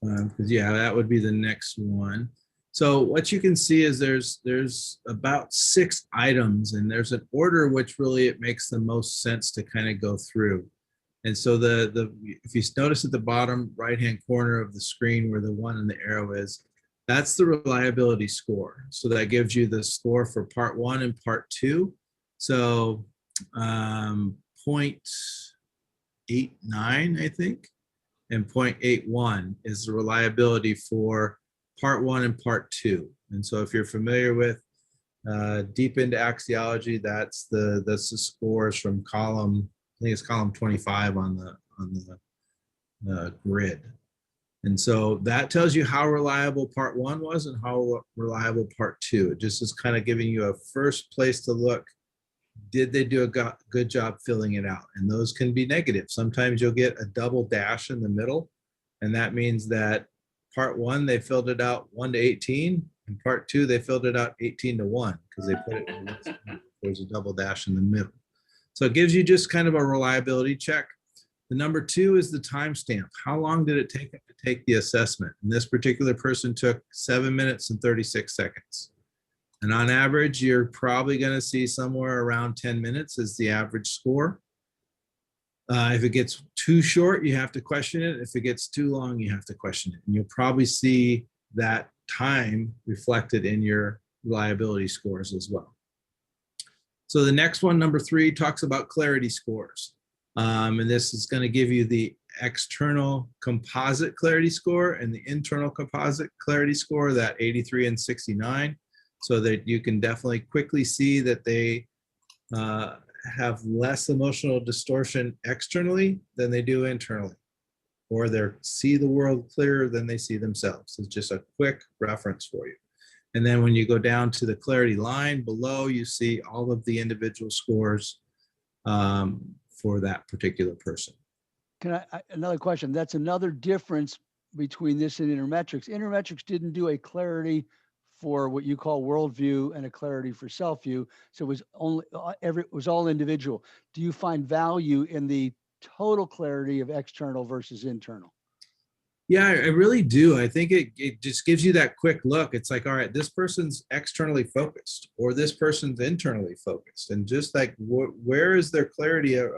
Speaker 10: Because yeah, that would be the next one. So what you can see is there's about 6 items, and there's an order which really it makes the most sense to kind of go through. And so if you notice at the bottom right-hand corner of the screen where the 1 and the arrow is, that's the reliability score. So that gives you the score for part 1 and part 2. So 0.89, I think, and 0.81 is the reliability for part 1 and part 2. And so if you're familiar with deep into axiology, that's the scores from column, I think it's column 25 on the grid. And so that tells you how reliable part 1 was and how reliable part 2. It just is kind of giving you a first place to look. Did they do a good job filling it out? And those can be negative. Sometimes you'll get a double dash in the middle, and that means that part 1, they filled it out 1 to 18, and part 2, they filled it out 18 to 1 because they put it in there's a double dash in the middle. So it gives you just kind of a reliability check. The number 2 is the timestamp. How long did it take them to take the assessment? And this particular person took 7 minutes and 36 seconds. And on average, you're probably going to see somewhere around 10 minutes as the average score. If it gets too short, you have to question it. If it gets too long, you have to question it. And you'll probably see that time reflected in your reliability scores as well. So the next one, number 3, talks about clarity scores. And this is going to give you the external composite clarity score and the internal composite clarity score, that 83 and 69. So that you can definitely quickly see that they have less emotional distortion externally than they do internally, or they see the world clearer than they see themselves. It's just a quick reference for you. And then when you go down to the clarity line below, you see all of the individual scores for that particular person.
Speaker 14: Can I another question? That's another difference between this and Intermetrics. Intermetrics didn't do a clarity for what you call worldview and a clarity for self-view. So it was only it was all individual. Do you find value in the total clarity of external versus internal?
Speaker 10: Yeah, I really do. I think it just gives you that quick look. It's like, all right, this person's externally focused or this person's internally focused. And just like, where is their clarity of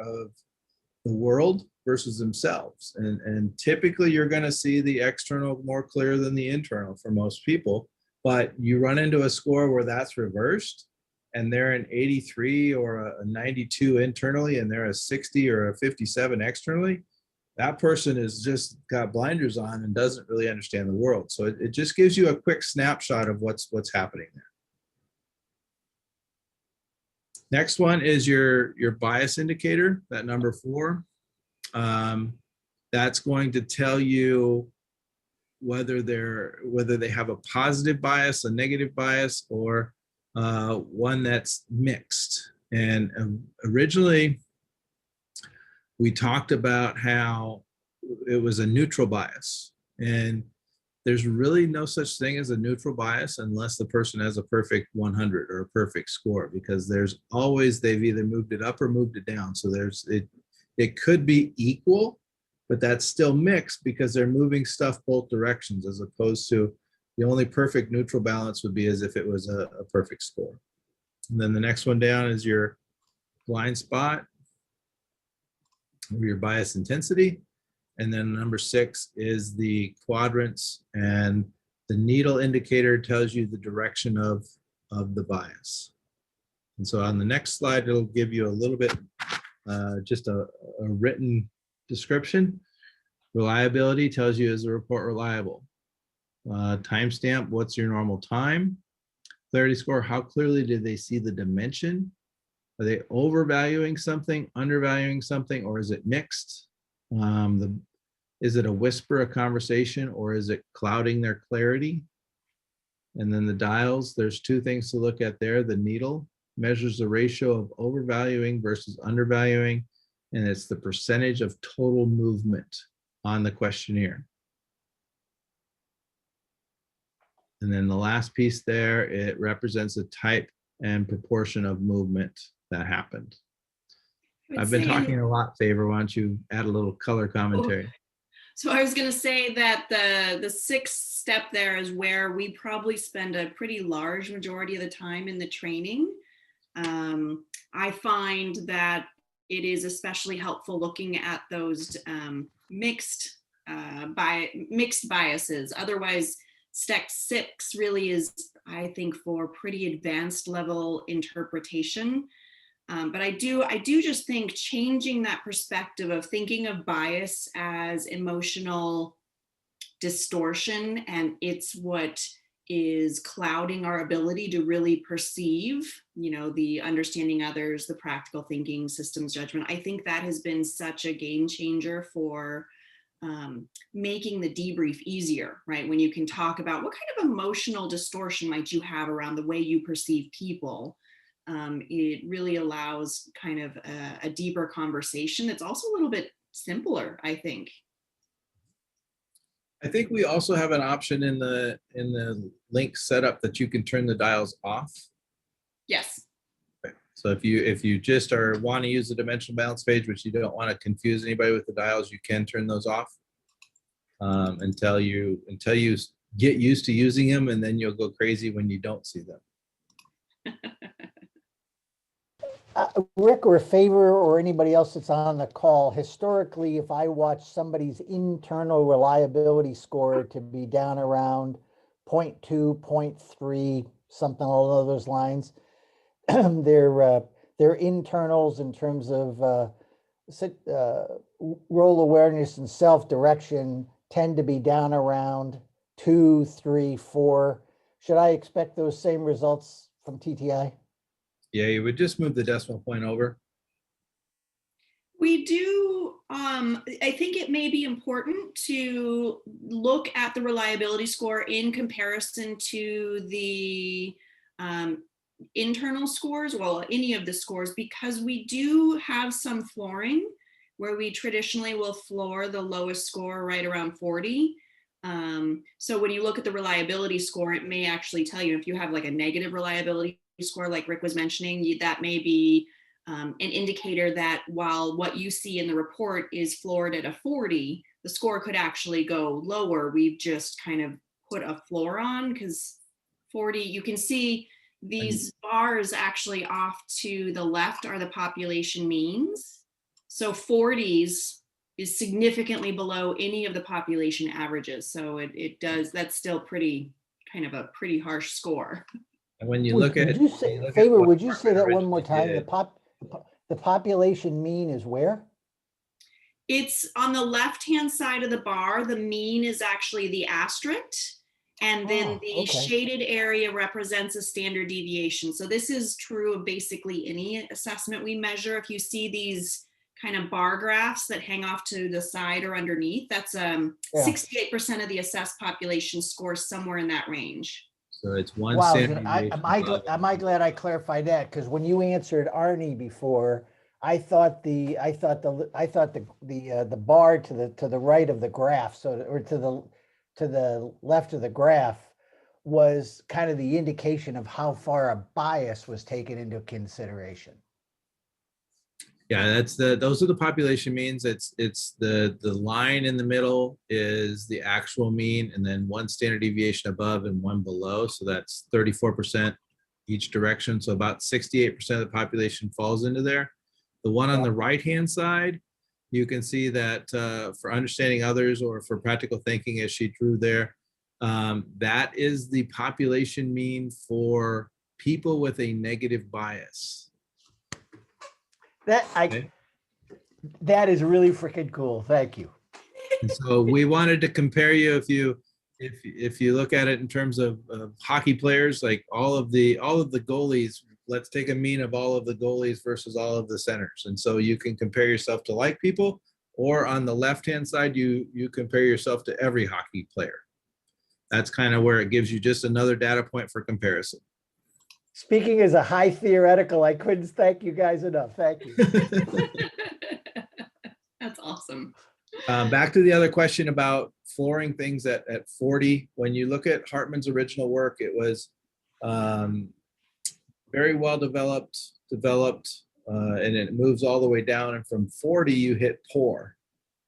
Speaker 10: the world versus themselves? And typically you're going to see the external more clear than the internal for most people. But you run into a score where that's reversed and they're an 83 or a 92 internally and they're a 60 or a 57 externally. That person has just got blinders on and doesn't really understand the world. So it just gives you a quick snapshot of what's happening there. Next one is your bias indicator, that number 4. That's going to tell you whether they have a positive bias, a negative bias, or one that's mixed. And originally, we talked about how it was a neutral bias. And there's really no such thing as a neutral bias unless the person has a perfect 100 or a perfect score, because there's always, they've either moved it up or moved it down. So it could be equal, but that's still mixed because they're moving stuff both directions, as opposed to the only perfect neutral balance would be as if it was a perfect score. And then the next one down is your blind spot, or your bias intensity. And then number 6 is the quadrants, and the needle indicator tells you the direction of the bias. And so on the next slide, it'll give you a little bit, just a written description. Reliability tells you, is the report reliable? Timestamp, what's your normal time? Clarity score, how clearly did they see the dimension? Are they overvaluing something, undervaluing something, or is it mixed? Is it a whisper, a conversation, or is it clouding their clarity? And then the dials, there's 2 things to look at there. The needle measures the ratio of overvaluing versus undervaluing, and it's the percentage of total movement on the questionnaire. And then the last piece there, it represents the type and proportion of movement that happened. I've been talking a lot, Favor. Why don't you add a little color commentary?
Speaker 3: So I was going to say that the sixth step there is where we probably spend a pretty large majority of the time in the training. I find that it is especially helpful looking at those mixed biases. Otherwise, step 6 really is, I think, for pretty advanced level interpretation. But I do just think changing that perspective of thinking of bias as emotional distortion, and it's what is clouding our ability to really perceive, the understanding others, the practical thinking, systems judgment. I think that has been such a game changer for making the debrief easier, right? When you can talk about what kind of emotional distortion might you have around the way you perceive people. It really allows kind of a deeper conversation. It's also a little bit simpler, I think.
Speaker 10: I think we also have an option in the link setup that you can turn the dials off.
Speaker 3: Yes.
Speaker 10: So if you just want to use the dimensional balance page, but you don't want to confuse anybody with the dials, you can turn those off until you get used to using them, and then you'll go crazy when you don't see them.
Speaker 8: Rick or Favor or anybody else that's on the call, historically, if I watch somebody's internal reliability score to be down around 0.2, 0.3, something along those lines, their internals in terms of role awareness and self-direction tend to be down around 2, 3, 4. Should I expect those same results from TTI?
Speaker 10: Yeah, you would just move the decimal point over.
Speaker 3: We do, I think it may be important to look at the reliability score in comparison to the internal scores, well, any of the scores, because we do have some flooring where we traditionally will floor the lowest score right around 40. So when you look at the reliability score, it may actually tell you if you have like a negative reliability score, like Rick was mentioning, that may be an indicator that while what you see in the report is floored at a 40, the score could actually go lower. We've just kind of put a floor on because 40, you can see these bars actually off to the left are the population means. So 40s is significantly below any of the population averages. So that's still pretty kind of a pretty harsh score.
Speaker 10: And when you look at
Speaker 8: Favor, would you say that one more time? The population mean is where?
Speaker 3: It's on the left-hand side of the bar. The mean is actually the asterisk. And then the shaded area represents a standard deviation. So this is true of basically any assessment we measure. If you see these kind of bar graphs that hang off to the side or underneath, that's 68% of the assessed population scores somewhere in that range.
Speaker 10: So it's one.
Speaker 8: Wow, am I glad I clarified that, because when you answered Arnie before, I thought the bar to the right of the graph, or to the left of the graph, was kind of the indication of how far a bias was taken into consideration.
Speaker 10: Yeah, those are the population means. It's the line in the middle is the actual mean, and then one standard deviation above and one below. So that's 34% each direction. So about 68% of the population falls into there. The one on the right-hand side, you can see that for understanding others or for practical thinking, as she drew there, that is the population mean for people with a negative bias.
Speaker 8: That is really freaking cool. Thank you.
Speaker 10: And so we wanted to compare you, if you look at it in terms of hockey players, like all of the goalies. Let's take a mean of all of the goalies versus all of the centers, and so you can compare yourself to like people. Or on the left-hand side, you compare yourself to every hockey player. That's kind of where it gives you just another data point for comparison.
Speaker 8: Speaking as a high theoretical, I couldn't thank you guys enough. Thank you.
Speaker 3: That's awesome.
Speaker 10: Back to the other question about flooring things at 40. When you look at Hartman's original work, it was very well developed, and it moves all the way down. And from 40, you hit poor.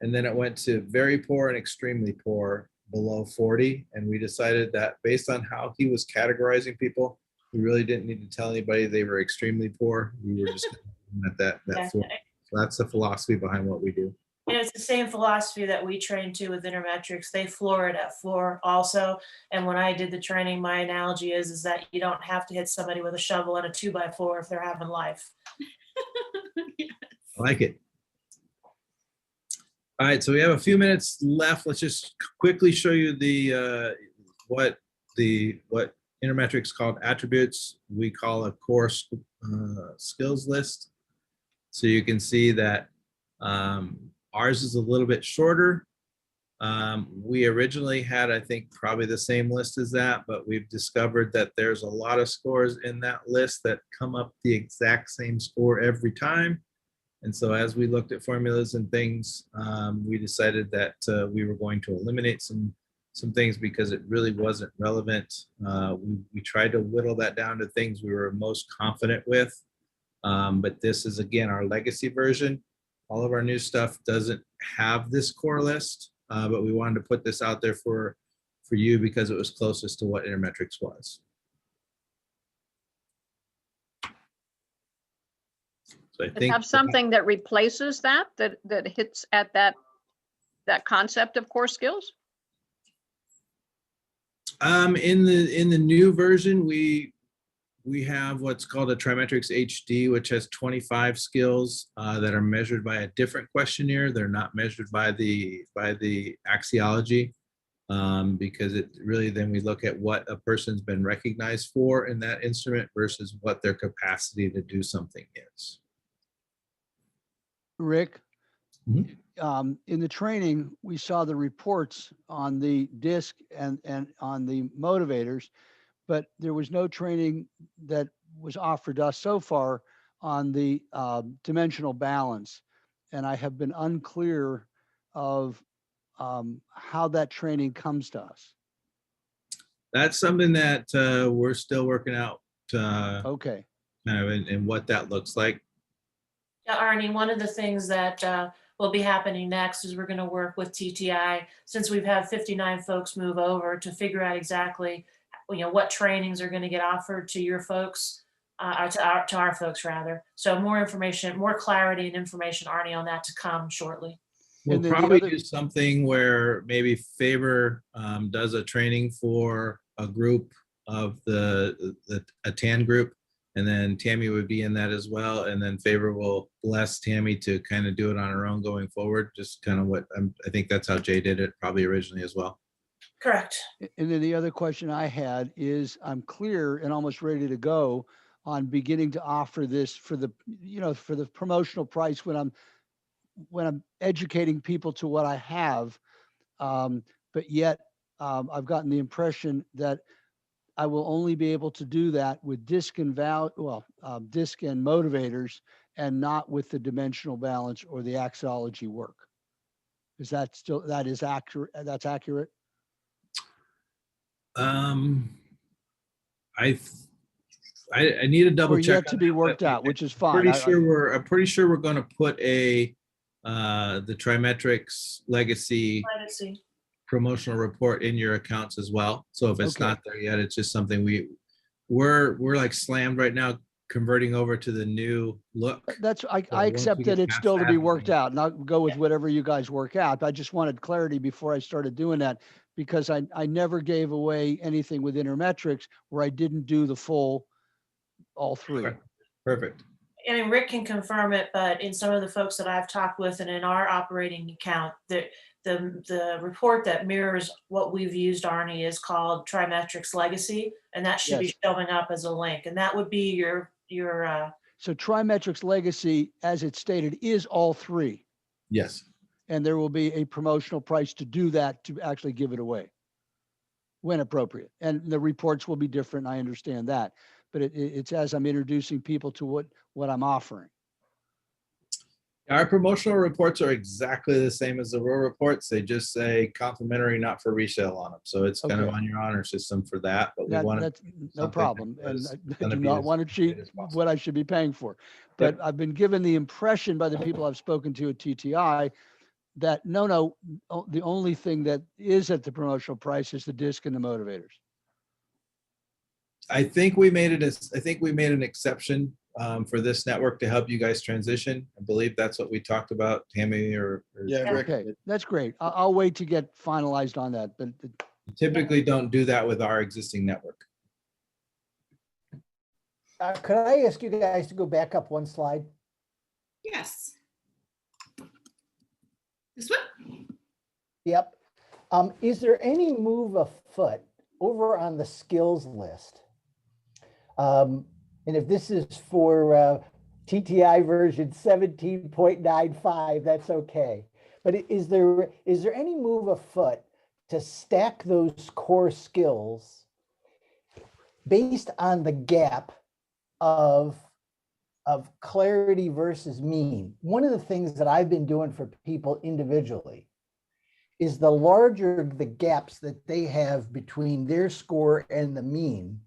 Speaker 10: And then it went to very poor and extremely poor below 40. And we decided that based on how he was categorizing people, we really didn't need to tell anybody they were extremely poor. We were just at that
Speaker 2: Yeah.
Speaker 10: floor. So that's the philosophy behind what we do.
Speaker 2: And it's the same philosophy that we train to with Intermetrics. They floor it at 4 also. And when I did the training, my analogy is that you don't have to hit somebody with a shovel and a 2x4 if they're having life.
Speaker 10: I like it. All right, so we have a few minutes left. Let's just quickly show you the what Intermetrics called attributes. We call a core skills list. So you can see that ours is a little bit shorter. We originally had, I think, probably the same list as that, but we've discovered that there's a lot of scores in that list that come up the exact same score every time. And so as we looked at formulas and things, we decided that we were going to eliminate some things because it really wasn't relevant. We tried to whittle that down to things we were most confident with. But this is, again, our legacy version. All of our new stuff doesn't have this core list, but we wanted to put this out there for you because it was closest to what Intermetrics was. So I
Speaker 18: Does it
Speaker 10: think
Speaker 18: have something that replaces that hits at that concept of core skills?
Speaker 10: In the new version, we have what's called a Trimetrics HD, which has 25 skills that are measured by a different questionnaire. They're not measured by the axiology, because it really, then we look at what a person's been recognized for in that instrument versus what their capacity to do something is.
Speaker 14: Rick, in the training, we saw the reports on the disc and on the motivators, but there was no training that was offered us so far on the dimensional balance. And I have been unclear of how that training comes to us.
Speaker 10: That's something that we're still working out.
Speaker 14: Okay.
Speaker 10: Kind of in what that looks like.
Speaker 2: Yeah, Arnie, one of the things that will be happening next is we're going to work with TTI, since we've had 59 folks move over, to figure out exactly, what trainings are going to get offered to your folks, to our folks rather. So more information, more clarity and information, Arnie, on that to come shortly.
Speaker 10: We'll probably do something where maybe Faber does a training for a group of a TAN group, and then Tammy would be in that as well. And then Faber will bless Tammy to kind of do it on her own going forward. Just kind of what I think that's how Jay did it probably originally as well.
Speaker 2: Correct.
Speaker 14: And then the other question I had is, I'm clear and almost ready to go on beginning to offer this for the, for the promotional price when I'm educating people to what I have. But yet I've gotten the impression that I will only be able to do that with disc and disc and motivators, and not with the dimensional balance or the axiology work. Is that still, that is accurate? That's accurate?
Speaker 10: I need to double
Speaker 14: Or
Speaker 10: check.
Speaker 14: yet to be worked out, which is fine.
Speaker 10: I'm pretty sure we're going to put the Trimetrics legacy promotional report in your accounts as well. So if it's not there yet, it's just something we're like slammed right now converting over to the new look.
Speaker 14: That's I accept that it's still to be worked out, and I'll go with whatever you guys work out. I just wanted clarity before I started doing that, because I never gave away anything with Intermetrics where I didn't do the full all three.
Speaker 10: Perfect.
Speaker 2: I mean, Rick can confirm it, but in some of the folks that I've talked with and in our operating account, the report that mirrors what we've used, Arnie, is called Trimetrics Legacy, and that should be showing up as a link, and that would be your
Speaker 14: So Trimetrics Legacy, as it's stated, is all three.
Speaker 10: Yes.
Speaker 14: And there will be a promotional price to do that, to actually give it away when appropriate. And the reports will be different. I understand that, but it's as I'm introducing people to what I'm offering.
Speaker 10: Our promotional reports are exactly the same as the rural reports. They just say complimentary, not for resale on them. So it's kind of
Speaker 12: Okay.
Speaker 10: on your honor system for that, but we want
Speaker 14: That's no problem. And I do
Speaker 10: be
Speaker 14: not
Speaker 10: as
Speaker 14: want to cheat what I should be paying for. But I've been given the impression by the people I've spoken to at TTI that no, the only thing that is at the promotional price is the disc and the motivators.
Speaker 10: I think we made an exception for this network to help you guys transition. I believe that's what we talked about, Tammy or Rick.
Speaker 14: Okay, that's great. I'll wait to get finalized on that, but
Speaker 10: Typically don't do that with our existing network.
Speaker 8: Could I ask you guys to go back up one slide?
Speaker 3: Yes. This one?
Speaker 8: Yep. Is there any move afoot over on the skills list? And if this is for TTI version 17.95, that's okay. But is there any move afoot to stack those core skills based on the gap of clarity versus mean? One of the things that I've been doing for people individually is the larger the gaps that they have between their score and the mean,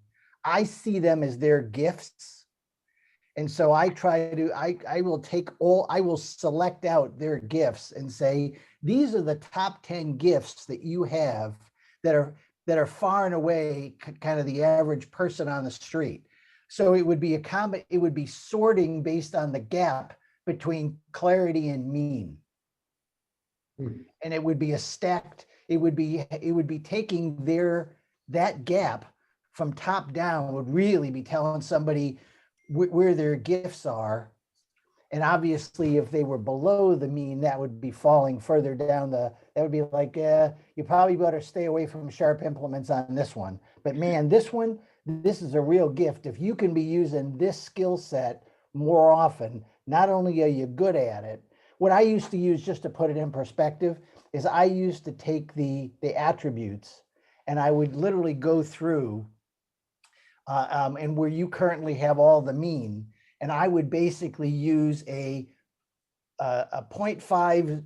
Speaker 8: I see them as their gifts. And so I try to, I will select out their gifts and say, these are the top 10 gifts that you have that are far and away kind of the average person on the street. So it would be it would be sorting based on the gap between clarity and mean. And it would be it would be taking that gap from top down, would really be telling somebody where their gifts are. And obviously if they were below the mean, that would be falling further down that would be like, you probably better stay away from sharp implements on this one. But man, this is a real gift. If you can be using this skill set more often, not only are you good at it, what I used to use, just to put it in perspective, is I used to take the attributes and I would literally go through and where you currently have all the mean, and I would basically use a 0.50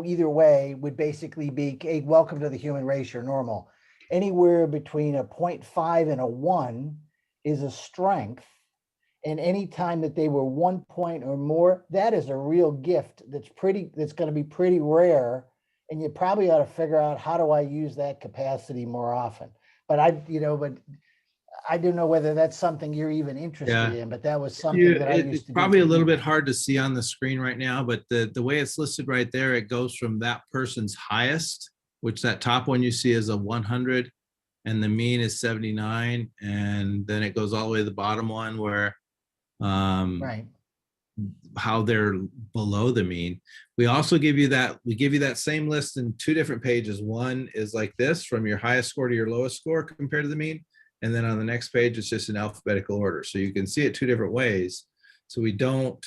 Speaker 8: either way would basically be, hey, welcome to the human race, you're normal. Anywhere between a 0.5 and a 1 is a strength. And any time that they were 1 point or more, that is a real gift that's going to be pretty rare. And you probably ought to figure out, how do I use that capacity more often? But I don't know whether that's something you're even interested in, but that was something that I used to do.
Speaker 10: It's probably a little bit hard to see on the screen right now, but the way it's listed right there, it goes from that person's highest, which that top one you see is a 100, and the mean is 79. And then it goes all the way to the bottom one where
Speaker 8: right,
Speaker 10: how they're below the mean. We also give you that same list in 2 different pages. One is like this, from your highest score to your lowest score compared to the mean. And then on the next page, it's just in alphabetical order. So you can see it 2 different ways. So we don't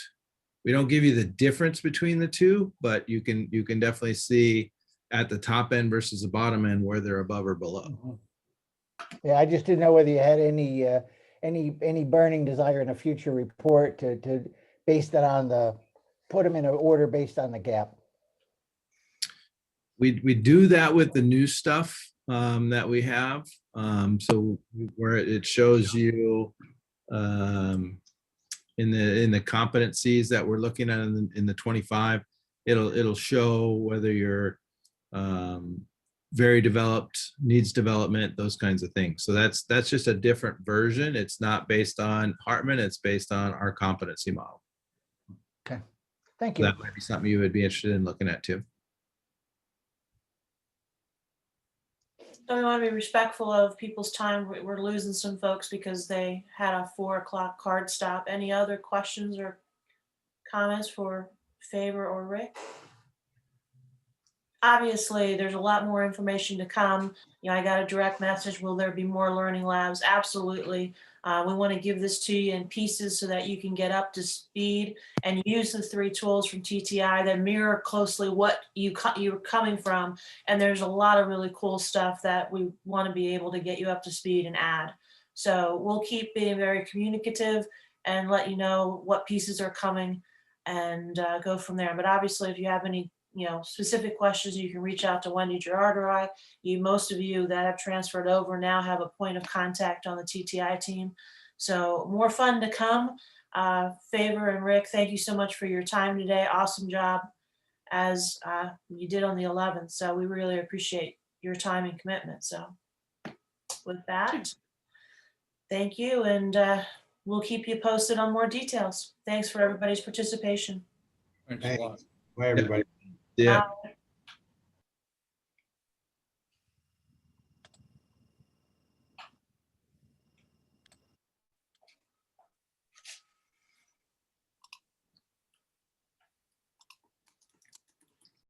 Speaker 10: give you the difference between the two, but you can definitely see at the top end versus the bottom end where they're above or below.
Speaker 8: Yeah, I just didn't know whether you had any burning desire in a future report to base that on put them in an order based on the gap.
Speaker 10: We do that with the new stuff that we have. So where it shows you in the competencies that we're looking at in the 25, it'll show whether you're very developed, needs development, those kinds of things. So that's just a different version. It's not based on Hartman, it's based on our competency model.
Speaker 8: Okay, thank you.
Speaker 10: That might be something you would be interested in looking at too.
Speaker 2: So we want to be respectful of people's time. We're losing some folks because they had a 4 o'clock card stop. Any other questions or comments for Faber or Rick? Obviously, there's a lot more information to come. I got a direct message. Will there be more learning labs? Absolutely. We want to give this to you in pieces so that you can get up to speed and use the 3 tools from TTI that mirror closely what you're coming from. And there's a lot of really cool stuff that we want to be able to get you up to speed and add. So we'll keep being very communicative and let you know what pieces are coming. and go from there. But obviously, if you have any specific questions, you can reach out to Wendy Gerard or I. Most of you that have transferred over now have a point of contact on the TTI team. So more fun to come. Favor and Rick, thank you so much for your time today. Awesome job as you did on the 11th. So we really appreciate your time and commitment. So with that, thank you. And we'll keep you posted on more details. Thanks for everybody's participation.
Speaker 6: Thanks a lot.
Speaker 5: Bye, everybody.
Speaker 10: Yeah.
Speaker 2: Bye.